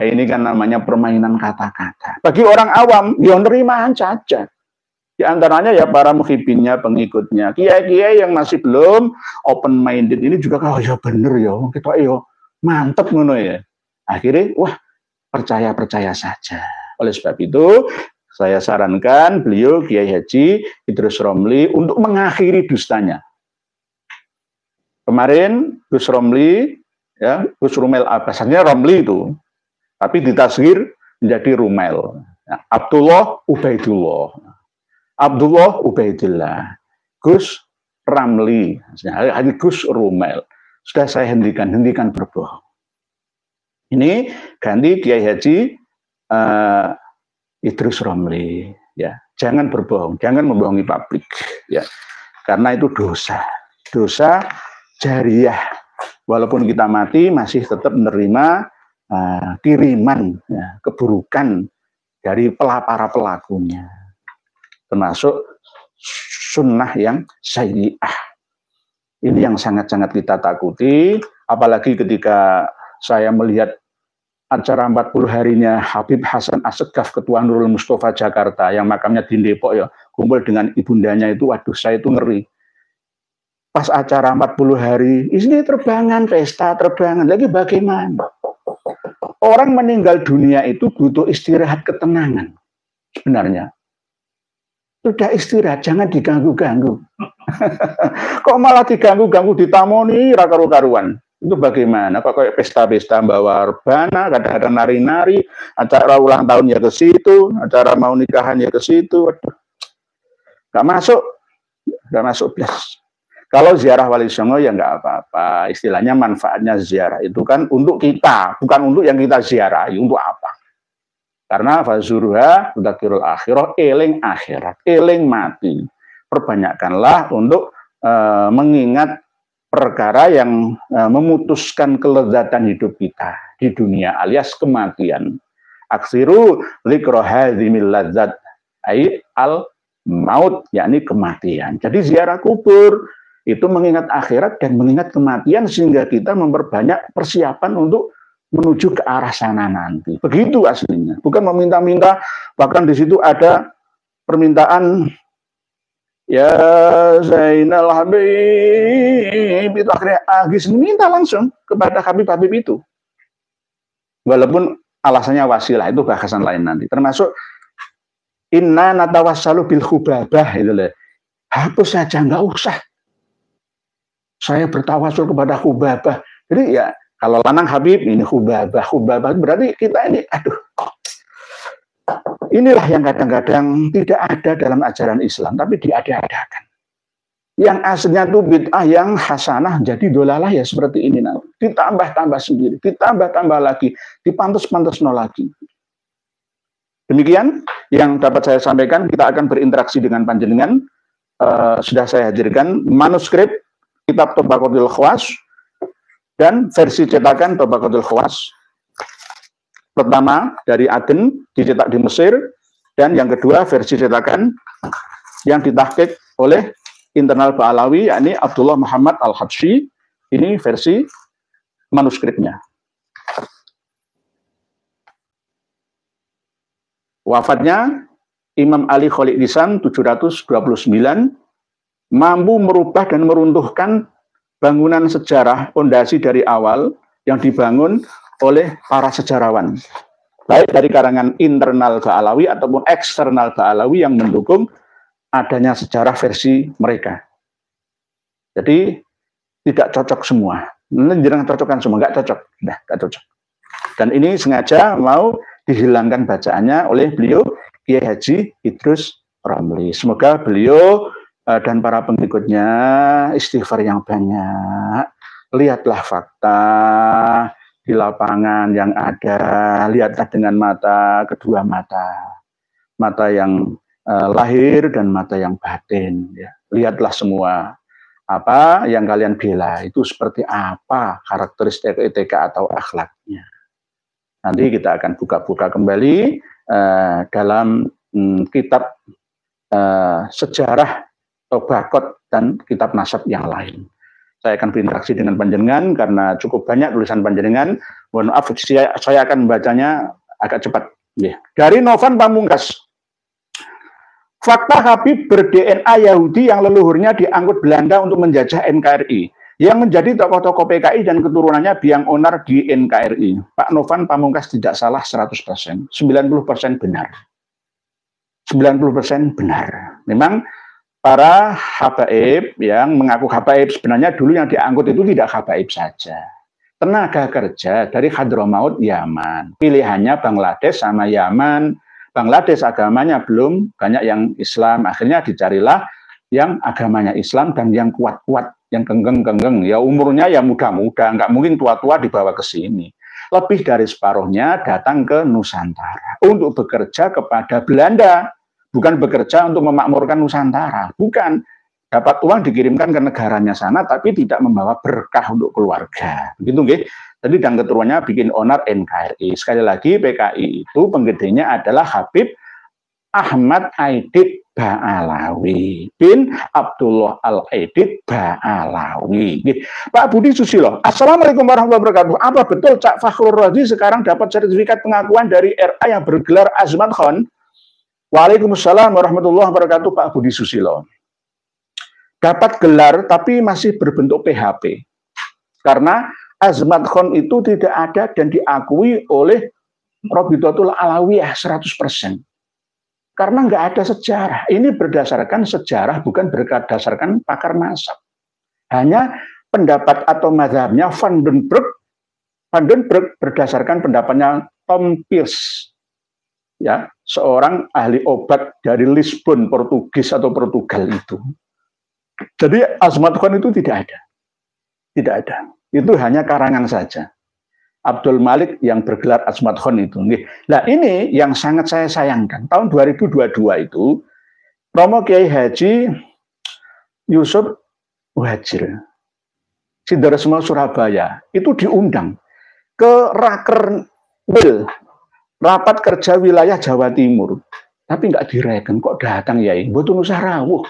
Ini kan namanya permainan kata-kata. Bagi orang awam, ya nerimaan saja. Di antaranya ya para muhibinnya, pengikutnya. Kiai-kiai yang masih belum open minded ini juga kalau ya bener ya, kita yo mantep ngono ya. Akhirnya wah percaya saja. Oleh sebab itu saya sarankan beliau Kiai Haji Idrus Romli untuk mengakhiri dustanya. Kemarin Gus Romli ya, Gus Rumel Abbasnya Romli itu, tapi ditasghir menjadi Rumel. Ya, Abdullah Ubaidullah. Abdullah Ubaidillah, Gus Ramli, hanya Gus Rumel. Sudah saya hentikan berbohong. Ini ganti Kiai Haji Idrus Romli, ya. Jangan berbohong, jangan membohongi publik, ya. Karena itu dosa jariah. Walaupun kita mati masih tetap menerima kiriman ya, keburukan dari para pelakunya, termasuk sunnah yang sayyi'ah. Ini yang sangat-sangat kita takuti, apalagi ketika saya melihat acara 40 harinya Habib Hasan Assegaf, Ketua Nurul Mustafa Jakarta, yang makamnya di Depok ya, kumpul dengan ibundanya itu, waduh saya itu ngeri. Pas acara 40 hari, ini terbangan, pesta terbangan, lagi bagaimana? Orang meninggal dunia itu butuh istirahat, ketenangan sebenarnya. Sudah istirahat, jangan diganggu-ganggu. Kok malah diganggu-ganggu, ditamoni karu-karuan. Itu bagaimana? Kok kayak pesta-pesta bawa rebana, kadang-kadang nari-nari, acara ulang tahun ya ke situ, acara mau nikahan ya ke situ. Gak masuk belas. Kalau ziarah Wali Songo ya nggak apa-apa. Istilahnya manfaatnya ziarah itu kan untuk kita, bukan untuk yang kita ziarahi. Untuk apa? Karena fazuruha tudzakirul akhirah, eling akhirat, eling mati. Perbanyakkanlah untuk mengingat perkara yang memutuskan kelezatan hidup kita di dunia alias kematian. Aksiru dzikra hadzimil ladzat ai al maut, yakni kematian. Jadi ziarah kubur itu mengingat akhirat dan mengingat kematian sehingga kita memperbanyak persiapan untuk menuju ke arah sana nanti. Begitu aslinya. Bukan meminta-minta, bahkan di situ ada permintaan ya Zainal Habib itu akhirnya Agis minta langsung kepada Habib-Habib itu. Walaupun alasannya wasilah, itu bahasan lain nanti. Termasuk inna natawassalu bil khubabah itu loh. Hapus saja, nggak usah. Saya bertawasul kepada khubabah. Jadi ya kalau lanang Habib, ini khubabah berarti kita ini, aduh. Inilah yang kadang-kadang tidak ada dalam ajaran Islam, tapi diada-adakan. Yang aslinya itu bid'ah yang hasanah, jadi dolalah ya seperti ini nanti. Ditambah-tambah sendiri, ditambah-tambah lagi, dipantas-pantas lagi. Demikian yang dapat saya sampaikan. Kita akan berinteraksi dengan panjenengan. Sudah saya hadirkan manuskrip kitab Tabaqatul Khawas dan versi cetakan Tabaqatul Khawas. Pertama dari Aden, dicetak di Mesir, dan yang kedua versi cetakan yang ditahqiq oleh internal Ba'alawi, yakni Abdullah Muhammad Al-Habsyi. Ini versi manuskripnya. Wafatnya Imam Ali Khalid Lisan 729, mampu merubah dan meruntuhkan bangunan sejarah pondasi dari awal yang dibangun oleh para sejarawan, baik dari karangan internal Ba'alawi ataupun eksternal Ba'alawi yang mendukung adanya sejarah versi mereka. Jadi tidak cocok semua. Jangan cocokkan semua, nggak cocok, nggak cocok. Dan ini sengaja mau dihilangkan bacaannya oleh beliau Kiai Haji Idrus Romli. Semoga beliau dan para pengikutnya istighfar yang banyak. Lihatlah fakta di lapangan yang ada, lihatlah dengan mata, kedua mata. Mata yang lahir dan mata yang batin. Ya. Lihatlah semua. Apa yang kalian bela itu seperti apa karakteristik etika atau akhlaknya. Nanti kita akan buka-buka kembali dalam kitab sejarah Tabaqat dan kitab nasab yang lain. Saya akan berinteraksi dengan panjenengan karena cukup banyak tulisan panjenengan. Mohon maaf, saya akan membacanya agak cepat. Dari Novan Pamungkas. Fakta Habib ber-DNA Yahudi yang leluhurnya diangkut Belanda untuk menjajah NKRI. Yang menjadi tokoh-tokoh PKI dan keturunannya biang onar di NKRI. Pak Novan Pamungkas tidak salah 100%. 90% benar. 90% benar. Memang para habaib yang mengaku habaib sebenarnya dulu yang diangkut itu tidak habaib saja. Tenaga kerja dari Hadramaut Yaman. Pilihannya Bangladesh sama Yaman. Bangladesh agamanya belum banyak yang Islam. Akhirnya dicarilah yang agamanya Islam dan yang kuat-kuat, yang genggeng-genggeng. Ya umurnya ya muda-muda, nggak mungkin tua-tua dibawa ke sini. Lebih dari separuhnya datang ke Nusantara untuk bekerja kepada Belanda. Bukan bekerja untuk memakmurkan Nusantara, bukan. Dapat uang dikirimkan ke negaranya sana, tapi tidak membawa berkah untuk keluarga. Begitu, nggih. Jadi dan keturunannya bikin onar NKRI. Sekali lagi PKI itu penggedenya adalah Habib Ahmad Aidit Ba'alawi bin Abdullah Al-Aidit Ba'alawi. Pak Budi Susilo, Assalamualaikum warahmatullahi wabarakatuh. Apa betul Cak Fakhrul Razi sekarang dapat sertifikat pengakuan dari RA yang bergelar Azmat Khan? Waalaikumsalam warahmatullahi wabarakatuh Pak Budi Susilo. Dapat gelar tapi masih berbentuk PHP. Karena Azmat Khan itu tidak ada dan diakui oleh Robitotul Alawiyah 100%. Karena nggak ada sejarah. Ini berdasarkan sejarah, bukan berdasarkan pakar mazhab. Hanya pendapat atau mazhabnya Van den Broek. Van den Broek berdasarkan pendapatnya Tom Peirce, ya, seorang ahli obat dari Lisbon, Portugis atau Portugal itu. Jadi Azmat Khan itu tidak ada. Tidak ada. Itu hanya karangan saja. Abdul Malik yang bergelar Azmat Khan itu. Nah ini yang sangat saya sayangkan. Tahun 2022 itu, Romo Kiai Haji Yusuf Muhajir, Sidoresmo Surabaya, itu diundang ke Rakerwil, rapat kerja wilayah Jawa Timur. Tapi nggak direken, kok datang ya? Mboten usah rawuh.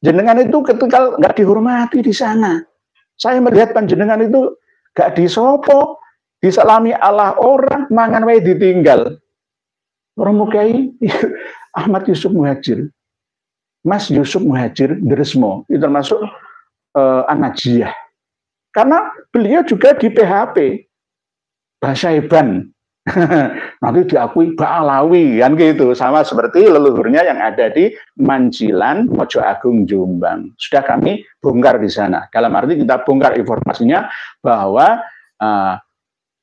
Jenengan itu ketika nggak dihormati di sana. Saya melihat panjenengan itu gak disopo, disalami Allah orang, mangan wae ditinggal. Romo Kiai Ahmad Yusuf Muhajir, Mas Yusuf Muhajir Dresmo, itu termasuk An-Najiyah. Karena beliau juga di PHP, Basaiban. Nanti diakui Ba'alawi, kan gitu. Sama seperti leluhurnya yang ada di Mancilan, Mojo Agung, Jombang. Sudah kami bongkar di sana. Dalam arti kita bongkar informasinya bahwa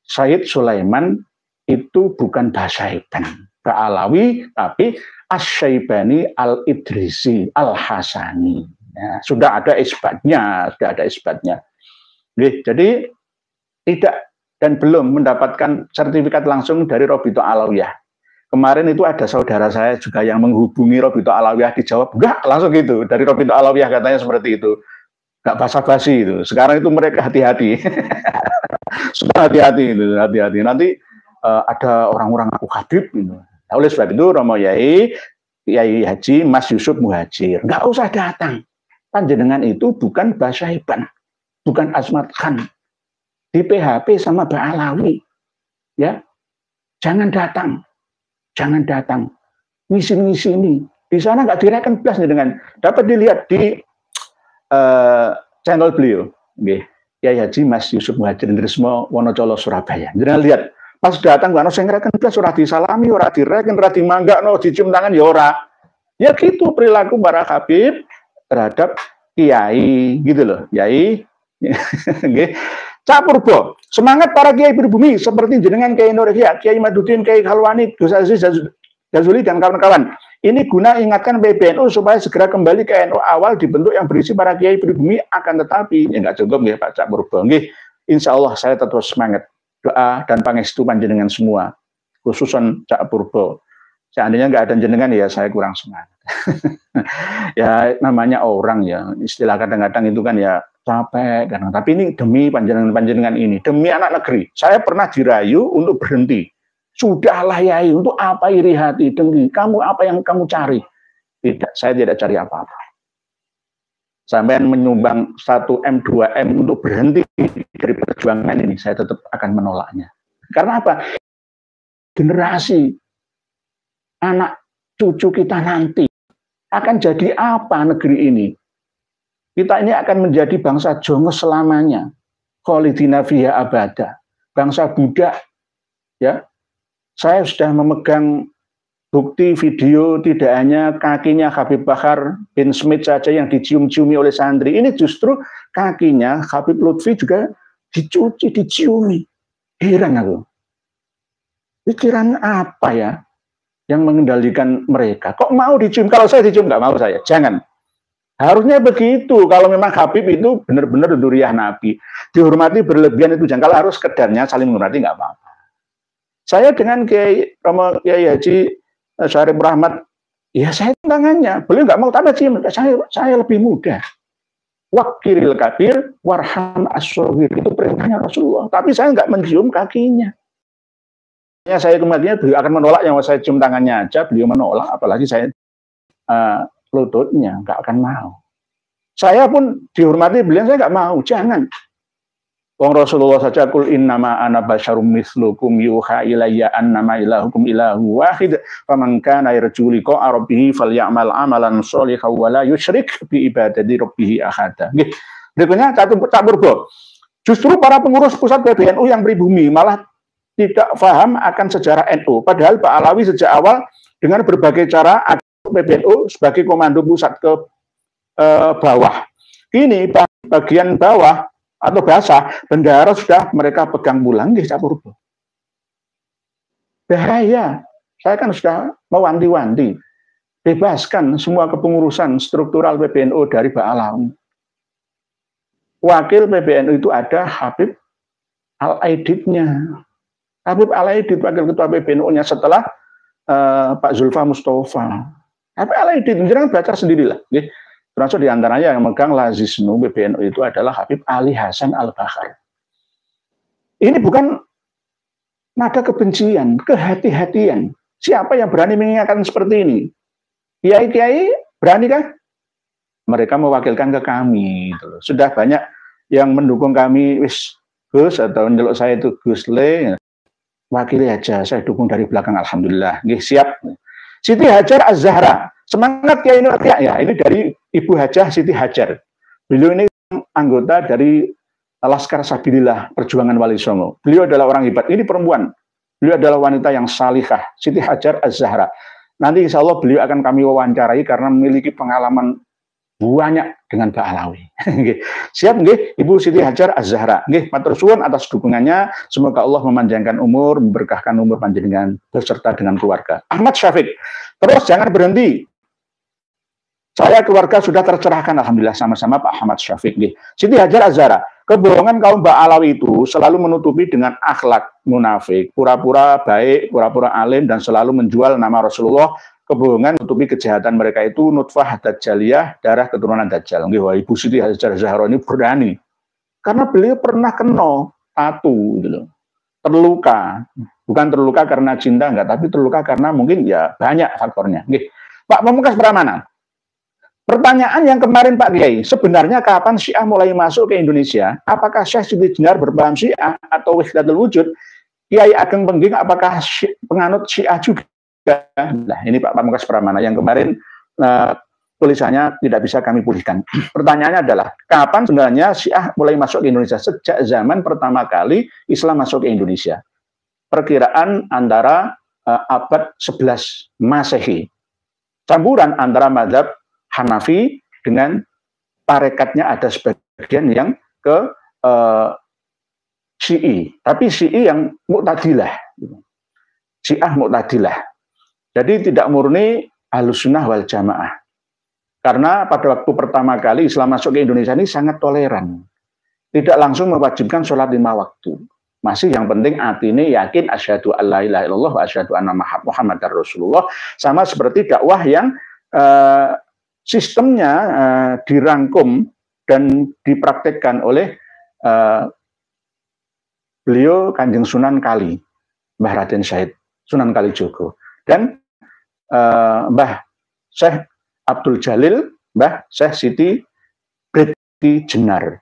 Sayyid Sulaiman itu bukan Basaiban, Ba'alawi, tapi Asy-Syaibani Al-Idrisi Al-Hasani. Ya, sudah ada isbatnya, Jadi tidak dan belum mendapatkan sertifikat langsung dari Robito Alawiyah. Kemarin itu ada saudara saya juga yang menghubungi Robito Alawiyah, dijawab, enggak, langsung gitu. Dari Robito Alawiyah katanya seperti itu. Enggak basa-basi itu. Sekarang itu mereka hati-hati. Sudah hati-hati itu, hati-hati. Nanti ada orang-orang aku Habib gitu. Nah, oleh sebab itu Romo Yai Haji Mas Yusuf Muhajir, enggak usah datang. Panjenengan itu bukan Basaiban, bukan Azmat Khan. Di PHP sama Ba'alawi, ya, jangan datang, ngisi ini, di sana nggak direken plus dengan, dapat dilihat di channel beliau, Kiai Haji Mas Yusuf Muhajir Dresmo Wonocolo Surabaya. Jangan lihat, pas datang nggak saya ngereken plus, ora disalami, ora direken, ora dimangga, no dicium tangan, ya ora, ya gitu perilaku para habib terhadap kiai, gitu loh, kiai. Cak Purbo, semangat para kiai pribumi seperti jenengan Kiai Nurhia, Kiai Madudin, Kiai Khalwani, Gus Aziz Jazuli dan kawan-kawan. Ini guna ingatkan PBNU supaya segera kembali ke NU awal dibentuk yang berisi para kiai pribumi, akan tetapi ya nggak cukup ya Pak Cak Purbo. Insya Allah saya tetap semangat, doa dan pangestu panjenengan semua, khususan Cak Purbo. Seandainya nggak ada jenengan ya saya kurang semangat. Ya namanya orang ya, istilah kadang-kadang itu kan ya capek kan. Tapi ini demi panjenengan ini, demi anak negeri. Saya pernah dirayu untuk berhenti. Sudahlah Yai, untuk apa iri hati, dengki? Kamu apa yang kamu cari? Tidak, saya tidak cari apa-apa. Sampai menyumbang 1M, 2M untuk berhenti dari perjuangan ini, saya tetap akan menolaknya. Karena apa? Generasi anak cucu kita nanti akan jadi apa negeri ini? Kita ini akan menjadi bangsa jongos selamanya. Kholidina fiha abada. Bangsa budak. Ya. Saya sudah memegang bukti video tidak hanya kakinya Habib Bahar bin Smith saja yang dicium-ciumi oleh santri. Ini justru kakinya Habib Lutfi juga dicuci, diciumi. Heran aku. Pikiran apa ya yang mengendalikan mereka? Kok mau dicium? Kalau saya dicium nggak mau saya. Jangan. Harusnya begitu. Kalau memang Habib itu benar-benar duriah Nabi, dihormati berlebihan itu jangan. Kalau harus sekedarnya saling menghormati nggak apa-apa. Saya dengan Kiai Haji Syarif Rahmat, ya saya tangannya. Beliau nggak mau tambah cium. Saya lebih muda. wakiril kabir warham as-shaghir. Itu perintahnya Rasulullah. Tapi saya nggak mencium kakinya. Ya, saya kematian beliau akan menolak, yang saya cium tangannya aja beliau menolak, apalagi saya lututnya, nggak akan mau. Saya pun dihormati beliau, saya nggak mau, jangan. Wong Rasulullah saja kul innama ana basyarum mislukum yuha ilayya annama ilahukum ilahu wahid faman kana yarju liqa'a rabbih falyamal amalan sholihan wa la yusyrik bi ibadati rabbih ahada. Nggih. Berikutnya Cak Purbo. Justru para pengurus pusat PBNU yang pribumi malah tidak paham akan sejarah NU. Padahal Pak Alawi sejak awal dengan berbagai cara PBNU sebagai komando pusat ke bawah. Ini bagian bawah atau basah, bendera sudah mereka pegang pulang, Cak Purbo. Bahaya. Saya kan sudah mewanti-wanti. Bebaskan semua kepengurusan struktural PBNU dari Pak Alawi. Wakil PBNU itu ada Habib Al-Aididnya. Habib Al-Aidid, wakil ketua PBNU-nya setelah Pak Zulfa Mustafa. Habib Al-Aidid, jangan baca sendirilah. Termasuk diantaranya yang megang Lazisnu PBNU itu adalah Habib Ali Hasan Al-Bakhar. Ini bukan nada kebencian, kehati-hatian. Siapa yang berani mengingatkan seperti ini? Kiai-kiai berani kah? Mereka mewakilkan ke kami. Gitu. Sudah banyak yang mendukung kami, wis Gus, atau menjeluk saya itu Gus Le, wakili aja, saya dukung dari belakang, alhamdulillah. Nggih, siap. Siti Hajar Az-Zahra. Semangat Kiai Nur Atiyah, ya, ini dari Ibu Hajah Siti Hajar. Beliau ini anggota dari Laskar Sabilillah Perjuangan Wali Songo. Beliau adalah orang hebat. Ini perempuan. Beliau adalah wanita yang salihah. Siti Hajar Az-Zahra. Nanti insya Allah beliau akan kami wawancarai karena memiliki pengalaman banyak dengan Pak Alawi. Siap nggih Ibu Siti Hajar Az-Zahra. Nggih, matur suwun atas dukungannya. Semoga Allah memanjangkan umur, memberkahkan umur panjenengan beserta dengan keluarga. Ahmad Syafiq. Terus jangan berhenti. Saya keluarga sudah tercerahkan, alhamdulillah, sama-sama Pak Ahmad Syafiq. Siti Hajar Az-Zahra, kebohongan kaum Mbak Alawi itu selalu menutupi dengan akhlak munafik, pura-pura baik, pura-pura alim, dan selalu menjual nama Rasulullah. Kebohongan menutupi kejahatan mereka itu nutfah dajjaliyah, darah keturunan Dajjal. Ibu Siti Hajar Az-Zahra ini berani, karena beliau pernah kena tatu, gitu. Terluka, bukan terluka karena cinta, enggak, tapi terluka karena mungkin ya banyak faktornya. Pak Pamungkas Pramana. Pertanyaan yang kemarin Pak Kiai, sebenarnya kapan Syiah mulai masuk ke Indonesia? Apakah Syekh Siti Jenar berpaham Syiah atau Wahdatul Wujud? Kiai Ageng Pengging apakah penganut Syiah juga? Nah, ini Pak Pamungkas Pramana yang kemarin tulisannya tidak bisa kami pulihkan. Pertanyaannya adalah, kapan sebenarnya Syiah mulai masuk ke Indonesia? Sejak zaman pertama kali Islam masuk ke Indonesia. Perkiraan antara abad 11 Masehi. Campuran antara mazhab Hanafi dengan tarekatnya ada sebagian yang ke Syi'i, tapi Syi'i yang Mu'tadilah, Syiah Mu'tadilah. Jadi tidak murni Ahlussunnah wal Jamaah. Karena pada waktu pertama kali Islam masuk ke Indonesia ini sangat toleran, tidak langsung mewajibkan sholat 5 waktu. Masih yang penting hati ini yakin asyhadu alla ilaha illallah wa asyhadu anna Muhammadar Rasulullah, sama seperti dakwah yang sistemnya dirangkum dan dipraktekkan oleh beliau Kanjeng Sunan Kali, Mbah Raden Syahid, Sunan Kalijogo, dan Mbah Syekh Abdul Jalil, Mbah Syekh Siti Briti Jenar.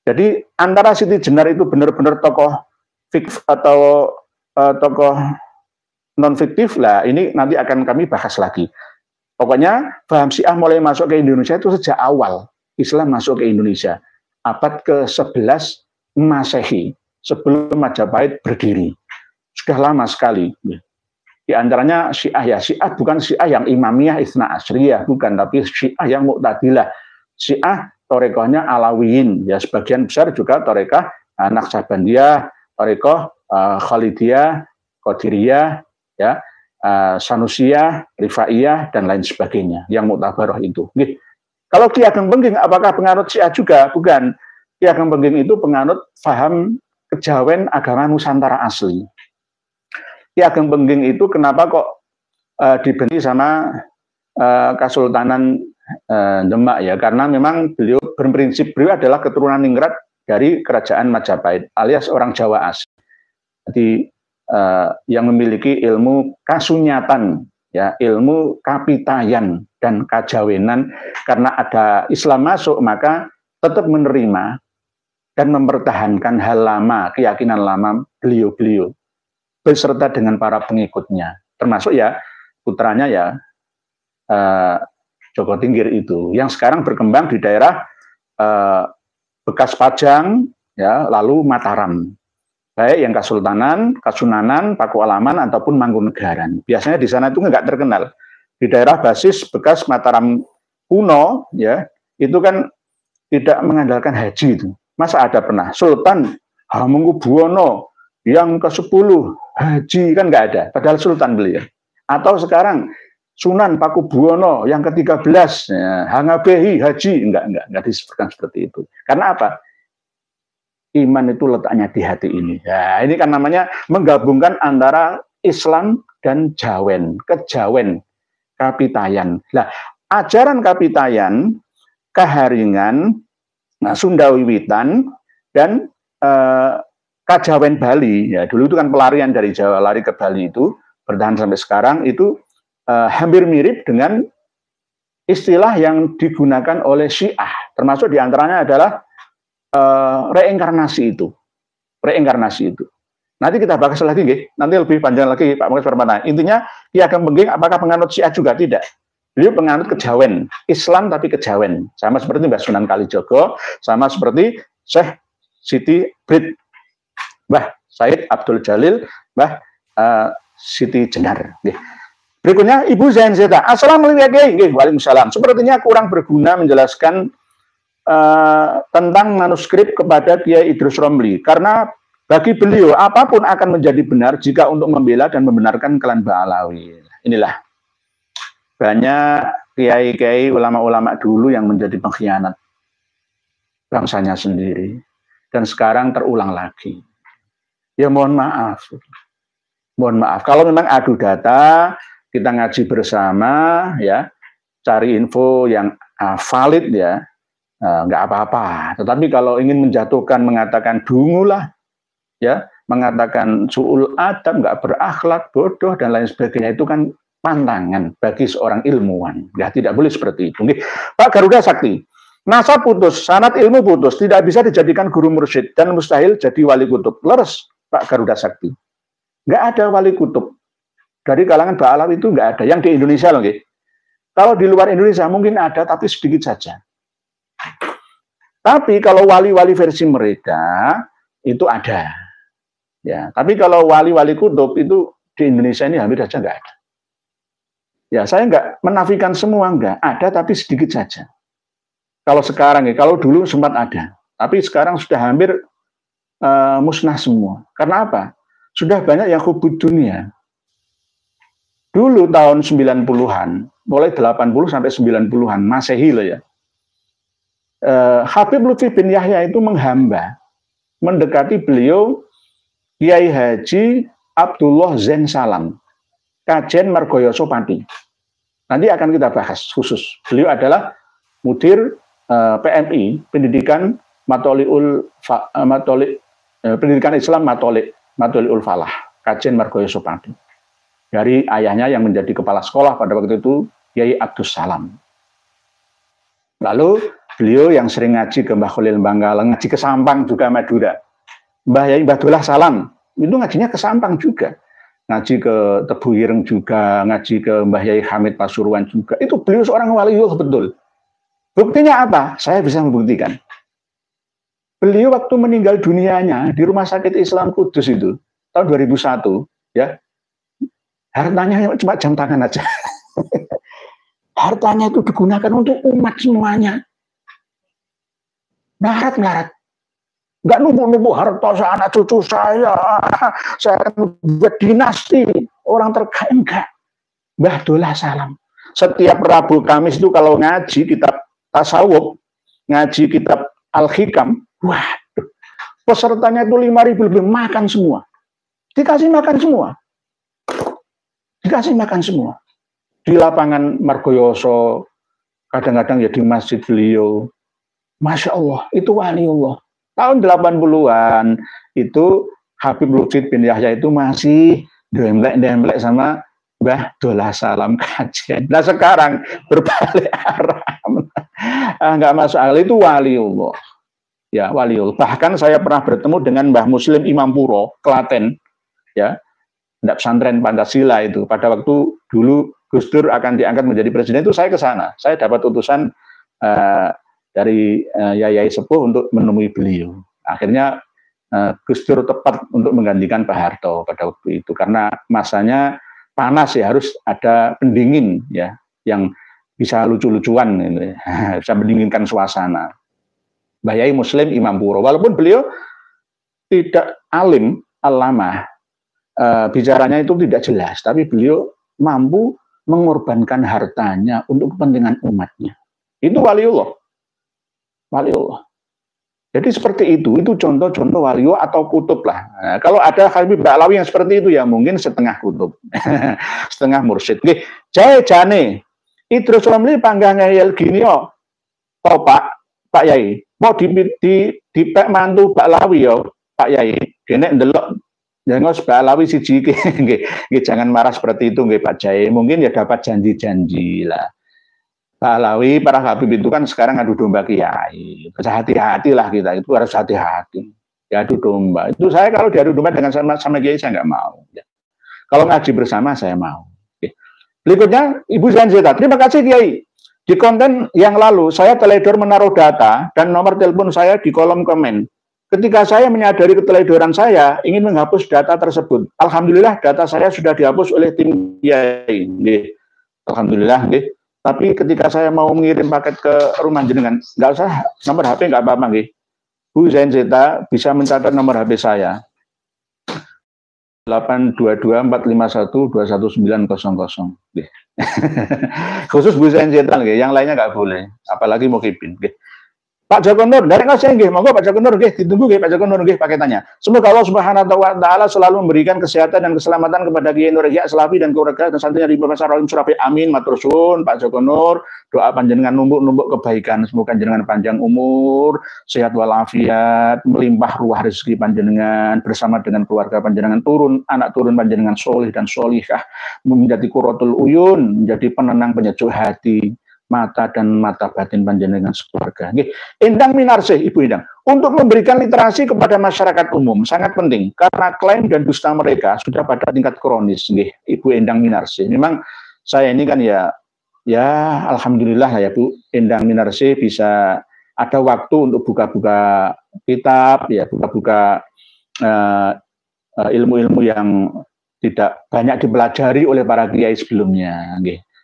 Jadi antara Siti Jenar itu benar-benar tokoh fiktif atau tokoh non fiktif lah, ini nanti akan kami bahas lagi. Pokoknya paham Syiah mulai masuk ke Indonesia itu sejak awal Islam masuk ke Indonesia, abad ke-11 Masehi, sebelum Majapahit berdiri. Sudah lama sekali. Di antaranya Syiah, ya Syiah bukan Syiah yang Imamiyah Itsna Asriyah, bukan, tapi Syiah yang Mu'tadilah. Syiah torekohnya Alawiyin, ya sebagian besar juga torekah Naqsabandiyah, torekoh Khalidiyah, Qadiriyah, ya. Sanusiyah, Rifaiyah, dan lain sebagainya yang muktabaroh itu. Kalau Ki Ageng Pengging apakah penganut Syiah juga? Bukan. Ki Ageng Pengging itu penganut faham kejawen agama Nusantara asli. Ki Ageng Pengging itu kenapa kok dibenci sama Kesultanan Demak, ya? Karena memang beliau berprinsip beliau adalah keturunan ningrat dari kerajaan Majapahit alias orang Jawa asli. Jadi yang memiliki ilmu kasunyatan, ya, ilmu kapitayan dan kajawenan. Karena ada Islam masuk, maka tetap menerima dan mempertahankan hal lama, keyakinan lama beliau-beliau beserta dengan para pengikutnya, termasuk ya putranya ya Joko Tingkir itu, yang sekarang berkembang di daerah bekas Pajang, ya, lalu Mataram, baik yang Kasultanan, Kasunanan, Pakualaman ataupun Mangkunegaran. Biasanya di sana itu nggak terkenal. Di daerah basis bekas Mataram kuno, ya, itu kan tidak mengandalkan haji itu. Masa ada pernah Sultan Hamengkubuwono yang ke-10 haji, kan nggak ada, padahal Sultan beliau. Atau sekarang Sunan Pakubuwono yang ke-13 ya, Hangabehi haji, enggak disebutkan seperti itu. Karena apa? Iman itu letaknya di hati ini. Ya, ini kan namanya menggabungkan antara Islam dan Jawen, kejawen, kapitayan. Nah, ajaran kapitayan, Kaharingan, Sunda Wiwitan, dan Kajawen Bali, ya, dulu itu kan pelarian dari Jawa lari ke Bali itu bertahan sampai sekarang, itu hampir mirip dengan istilah yang digunakan oleh Syiah, termasuk diantaranya adalah reinkarnasi itu. Reinkarnasi itu. Nanti kita bahas lagi, nanti lebih panjang lagi Pak Muhammad Permana. Intinya Ki Ageng Bengging apakah penganut Syiah juga? Tidak. Beliau penganut kejawen, Islam tapi kejawen. Sama seperti Mbah Sunan Kalijogo, sama seperti Syekh Siti Brit, Mbah Said Abdul Jalil, Mbah Siti Jenar. Berikutnya Ibu Zain Zeta. Assalamualaikum. Waalaikumsalam. Sepertinya kurang berguna menjelaskan tentang manuskrip kepada Kiai Idrus Romli, karena bagi beliau apapun akan menjadi benar jika untuk membela dan membenarkan klan Ba'alawi. Inilah banyak kiai-kiai ulama-ulama dulu yang menjadi pengkhianat bangsanya sendiri, dan sekarang terulang lagi. Ya mohon maaf. Mohon maaf. Kalau memang adu data, kita ngaji bersama, ya, cari info yang valid, ya, nggak apa-apa. Tetapi kalau ingin menjatuhkan, mengatakan dungulah, ya, mengatakan su'ul adab, nggak berakhlak, bodoh, dan lain sebagainya, itu kan pantangan bagi seorang ilmuwan. Ya, tidak boleh seperti itu. Pak Garuda Sakti, nasab putus, sanad ilmu putus, tidak bisa dijadikan guru mursyid, dan mustahil jadi wali kutub. Leres, Pak Garuda Sakti. Nggak ada wali kutub. Dari kalangan Ba'alawi itu nggak ada. Yang di Indonesia loh, kalau di luar Indonesia mungkin ada, tapi sedikit saja. Tapi kalau wali-wali versi mereka itu ada. Ya, tapi kalau wali-wali kutub itu di Indonesia ini hampir saja nggak ada. Ya, saya nggak menafikan semua, nggak ada, tapi sedikit saja. Kalau sekarang, kalau dulu sempat ada, tapi sekarang sudah hampir musnah semua. Karena apa? Sudah banyak yang hubud dunia. Dulu tahun 90-an, mulai 80 sampai 90-an, Masehi loh ya. Habib Lutfi bin Yahya itu menghamba, mendekati beliau Kiai Haji Abdullah Zain Salam, Kajen Margoyoso Pati. Nanti akan kita bahas khusus. Beliau adalah mudir PMI, Pendidikan Pendidikan Islam Matoliul Falah, Kajen Margoyoso Pati. Dari ayahnya yang menjadi kepala sekolah pada waktu itu, Kiai Abdus Salam. Lalu beliau yang sering ngaji ke Mbah Khalil Bangkalan, ngaji ke Sampang juga Madura. Mbah Yai Mbah Dullah Salam, itu ngajinya ke Sampang juga. Ngaji ke Tebu Ireng juga, ngaji ke Mbah Yai Hamid Pasuruan juga. Itu beliau seorang waliullah betul. Buktinya apa? Saya bisa membuktikan. Beliau waktu meninggal dunianya di Rumah Sakit Islam Kudus itu, tahun 2001, ya, hartanya cuma jam tangan aja. Hartanya itu digunakan untuk umat semuanya. Melarat. Nggak numpuk-numpuk harta anak cucu saya akan buat dinasti orang terkaya, enggak. Mbah Dullah Salam. Setiap Rabu Kamis itu kalau ngaji kitab tasawuf, ngaji kitab Al-Hikam, waduh, pesertanya itu 5.000 lebih, makan semua. Dikasih makan semua. Dikasih makan semua. Di lapangan Margoyoso, kadang-kadang ya di masjid beliau. Masya Allah, itu waliullah. Tahun 80-an itu Habib Lutfi bin Yahya itu masih demplek sama Mbah Dolah Salam kajian. Nah sekarang berbalik arah, nggak masuk akal, itu waliullah. Ya waliullah. Bahkan saya pernah bertemu dengan Mbah Muslim Imam Puro, Klaten, ya, pesantren Pancasila itu. Pada waktu dulu Gus Dur akan diangkat menjadi presiden itu saya ke sana. Saya dapat utusan dari Yayai Sepuh untuk menemui beliau. Akhirnya Gus Dur tepat untuk menggantikan Pak Harto pada waktu itu karena masanya panas ya, harus ada pendingin ya yang bisa lucu-lucuan gitu, bisa mendinginkan suasana. Mbah Yai Muslim Imam Puro, walaupun beliau tidak alim, alamah, bicaranya itu tidak jelas, tapi beliau mampu mengorbankan hartanya untuk kepentingan umatnya. Itu waliullah. Waliullah. Jadi seperti itu contoh-contoh waliullah atau kutub lah. Nah, kalau ada Habib Ba'lawi yang seperti itu ya mungkin setengah kutub, setengah mursyid. Oke, jane Idrus Ramli panggang ngeyel gini yo. Tau Pak Yai, mau di pek mantu Ba'lawi yo, Pak Yai. Kene ndelok jangan Ba'lawi siji nggih jangan marah seperti itu nggih Pak Jai. Mungkin ya dapat janji-janji lah. Ba'lawi, para Habib itu kan sekarang adu domba kiai. Hati-hati lah kita, itu harus hati-hati. Ya adu domba. Itu saya kalau diadu domba dengan sama kiai saya nggak mau. Ya. Kalau ngaji bersama saya mau. Oke. Berikutnya Ibu Zanzeta, terima kasih Kiai. Di konten yang lalu saya teledor menaruh data dan nomor telepon saya di kolom komen. Ketika saya menyadari keteledoran saya, ingin menghapus data tersebut. Alhamdulillah data saya sudah dihapus oleh tim Kiai. Alhamdulillah. Tapi ketika saya mau mengirim paket ke rumah jenengan, nggak usah nomor HP, nggak apa-apa, nggih. Bu Zainzeta bisa mencatat nomor HP saya. 822-451-21900. Khusus Bu Zainzeta, nggih. Yang lainnya nggak boleh. Apalagi Mukhibin, nggih. Pak Joko Nur, dari nggak nggih, monggo Pak Joko Nur, nggih, ditunggu nggih Pak Joko Nur, nggih, paketannya. Semoga Allah Subhanahu wa Ta'ala selalu memberikan kesehatan dan keselamatan kepada Kiai Nur Yahya Salafi dan keluarga dan santrinya di Profesor Alim Surabaya. Amin, matur suwun Pak Joko Nur. Doa panjenengan numbuk kebaikan, semoga panjenengan panjang umur, sehat walafiat, melimpah ruah rezeki panjenengan bersama dengan keluarga panjenengan, anak turun panjenengan solih dan solihah, menjadi qurratul uyun, menjadi penenang penyejuk hati mata dan mata batin panjenengan sekeluarga. Endang Minarsih, Ibu Endang, untuk memberikan literasi kepada masyarakat umum sangat penting karena klaim dan dusta mereka sudah pada tingkat kronis. Ibu Endang Minarsih, memang saya ini kan ya alhamdulillah ya Bu Endang Minarsih bisa ada waktu untuk buka-buka kitab, ya buka-buka ilmu-ilmu yang tidak banyak dipelajari oleh para kiai sebelumnya.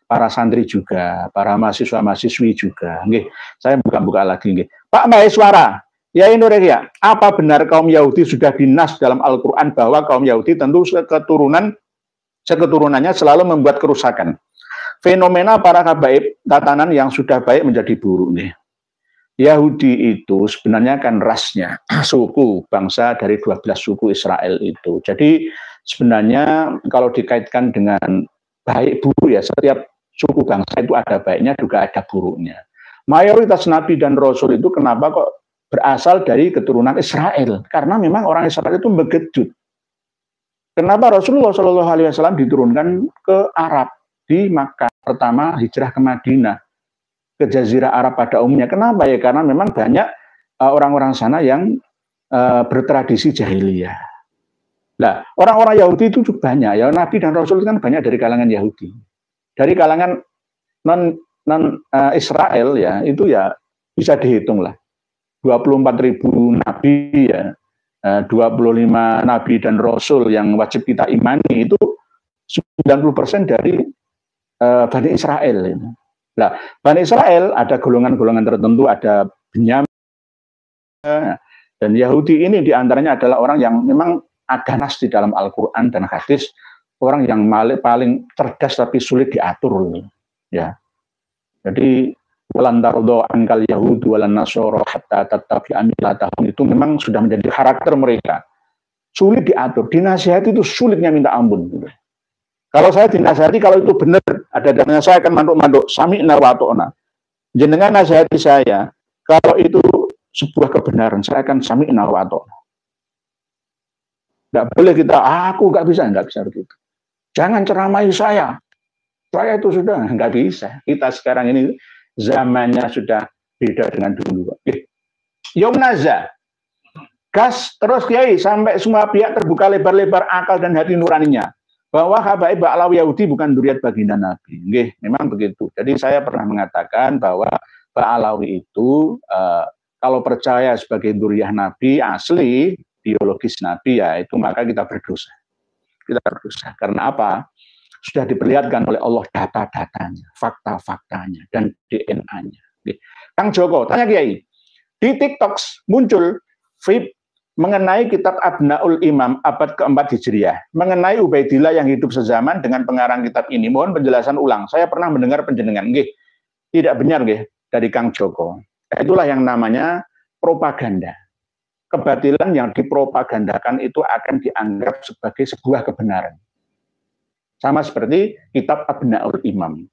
Para santri juga, para mahasiswa-mahasiswi juga. Nggih, saya buka-buka lagi nggih. Pak Maheswara, Yai Nur Yahya, apa benar kaum Yahudi sudah dinas dalam Al-Qur'an bahwa kaum Yahudi tentu seketurunannya selalu membuat kerusakan. Fenomena para habaib tatanan yang sudah baik menjadi buruk nih. Yahudi itu sebenarnya kan rasnya suku bangsa dari 12 suku Israel itu. Jadi sebenarnya kalau dikaitkan dengan baik buruk ya, setiap suku bangsa itu ada baiknya juga ada buruknya. Mayoritas nabi dan rasul itu kenapa kok berasal dari keturunan Israel? Karena memang orang Israel itu begejut. Kenapa Rasulullah SAW diturunkan ke Arab di Makkah, pertama hijrah ke Madinah, ke Jazirah Arab pada umumnya? Kenapa ya? Karena memang banyak orang-orang sana yang bertradisi jahiliyah. Nah, orang-orang Yahudi itu juga banyak ya, nabi dan rasul itu kan banyak dari kalangan Yahudi. Dari kalangan non Israel ya, itu ya bisa dihitung lah. 24.000 nabi ya, 25 nabi dan rasul yang wajib kita imani itu 90% dari Bani Israel. Nah, Bani Israel ada golongan-golongan tertentu, ada Benyamin, dan Yahudi ini diantaranya adalah orang yang memang ada nas di dalam Al-Quran dan hadis, orang yang paling cerdas tapi sulit diatur, ya. Jadi walantardo ankal yahudu walan nasoro hatta tattabi'a millatahum, itu memang sudah menjadi karakter mereka. Sulit diatur, dinasihati itu sulitnya minta ampun. Kalau saya dinasihati, kalau itu benar, ada dananya saya akan manduk-manduk, sami'na wa ata'na. Jenengan nasihati saya, Kalau itu sebuah kebenaran, saya akan sami'na wa ata'na. Nggak boleh kita, aku nggak bisa begitu. Jangan ceramai saya itu sudah nggak bisa. Kita sekarang ini zamannya sudah beda dengan dulu. Yom naza, gas terus Kiai sampai semua pihak terbuka lebar-lebar akal dan hati nuraninya bahwa habaib Ba'alawi Yahudi bukan dzurriyyat baginda Nabi. Nggih, memang begitu. Jadi saya pernah mengatakan bahwa Ba'alawi itu kalau percaya sebagai dzurriyyah Nabi asli, biologis Nabi ya itu maka kita berdosa. Kita berdosa. Karena apa? Sudah diperlihatkan oleh Allah data-datanya, fakta-faktanya, dan DNA-nya. Kang Joko, tanya Kiai, di TikTok muncul feed mengenai kitab Abnaul Imam abad keempat Hijriah, mengenai Ubaidillah yang hidup sezaman dengan pengarang kitab ini. Mohon penjelasan ulang. Saya pernah mendengar penjenengan, nggih, tidak benar nggih dari Kang Joko. Itulah yang namanya propaganda. Kebatilan yang dipropagandakan itu akan dianggap sebagai sebuah kebenaran. Sama seperti kitab Abnaul Imam.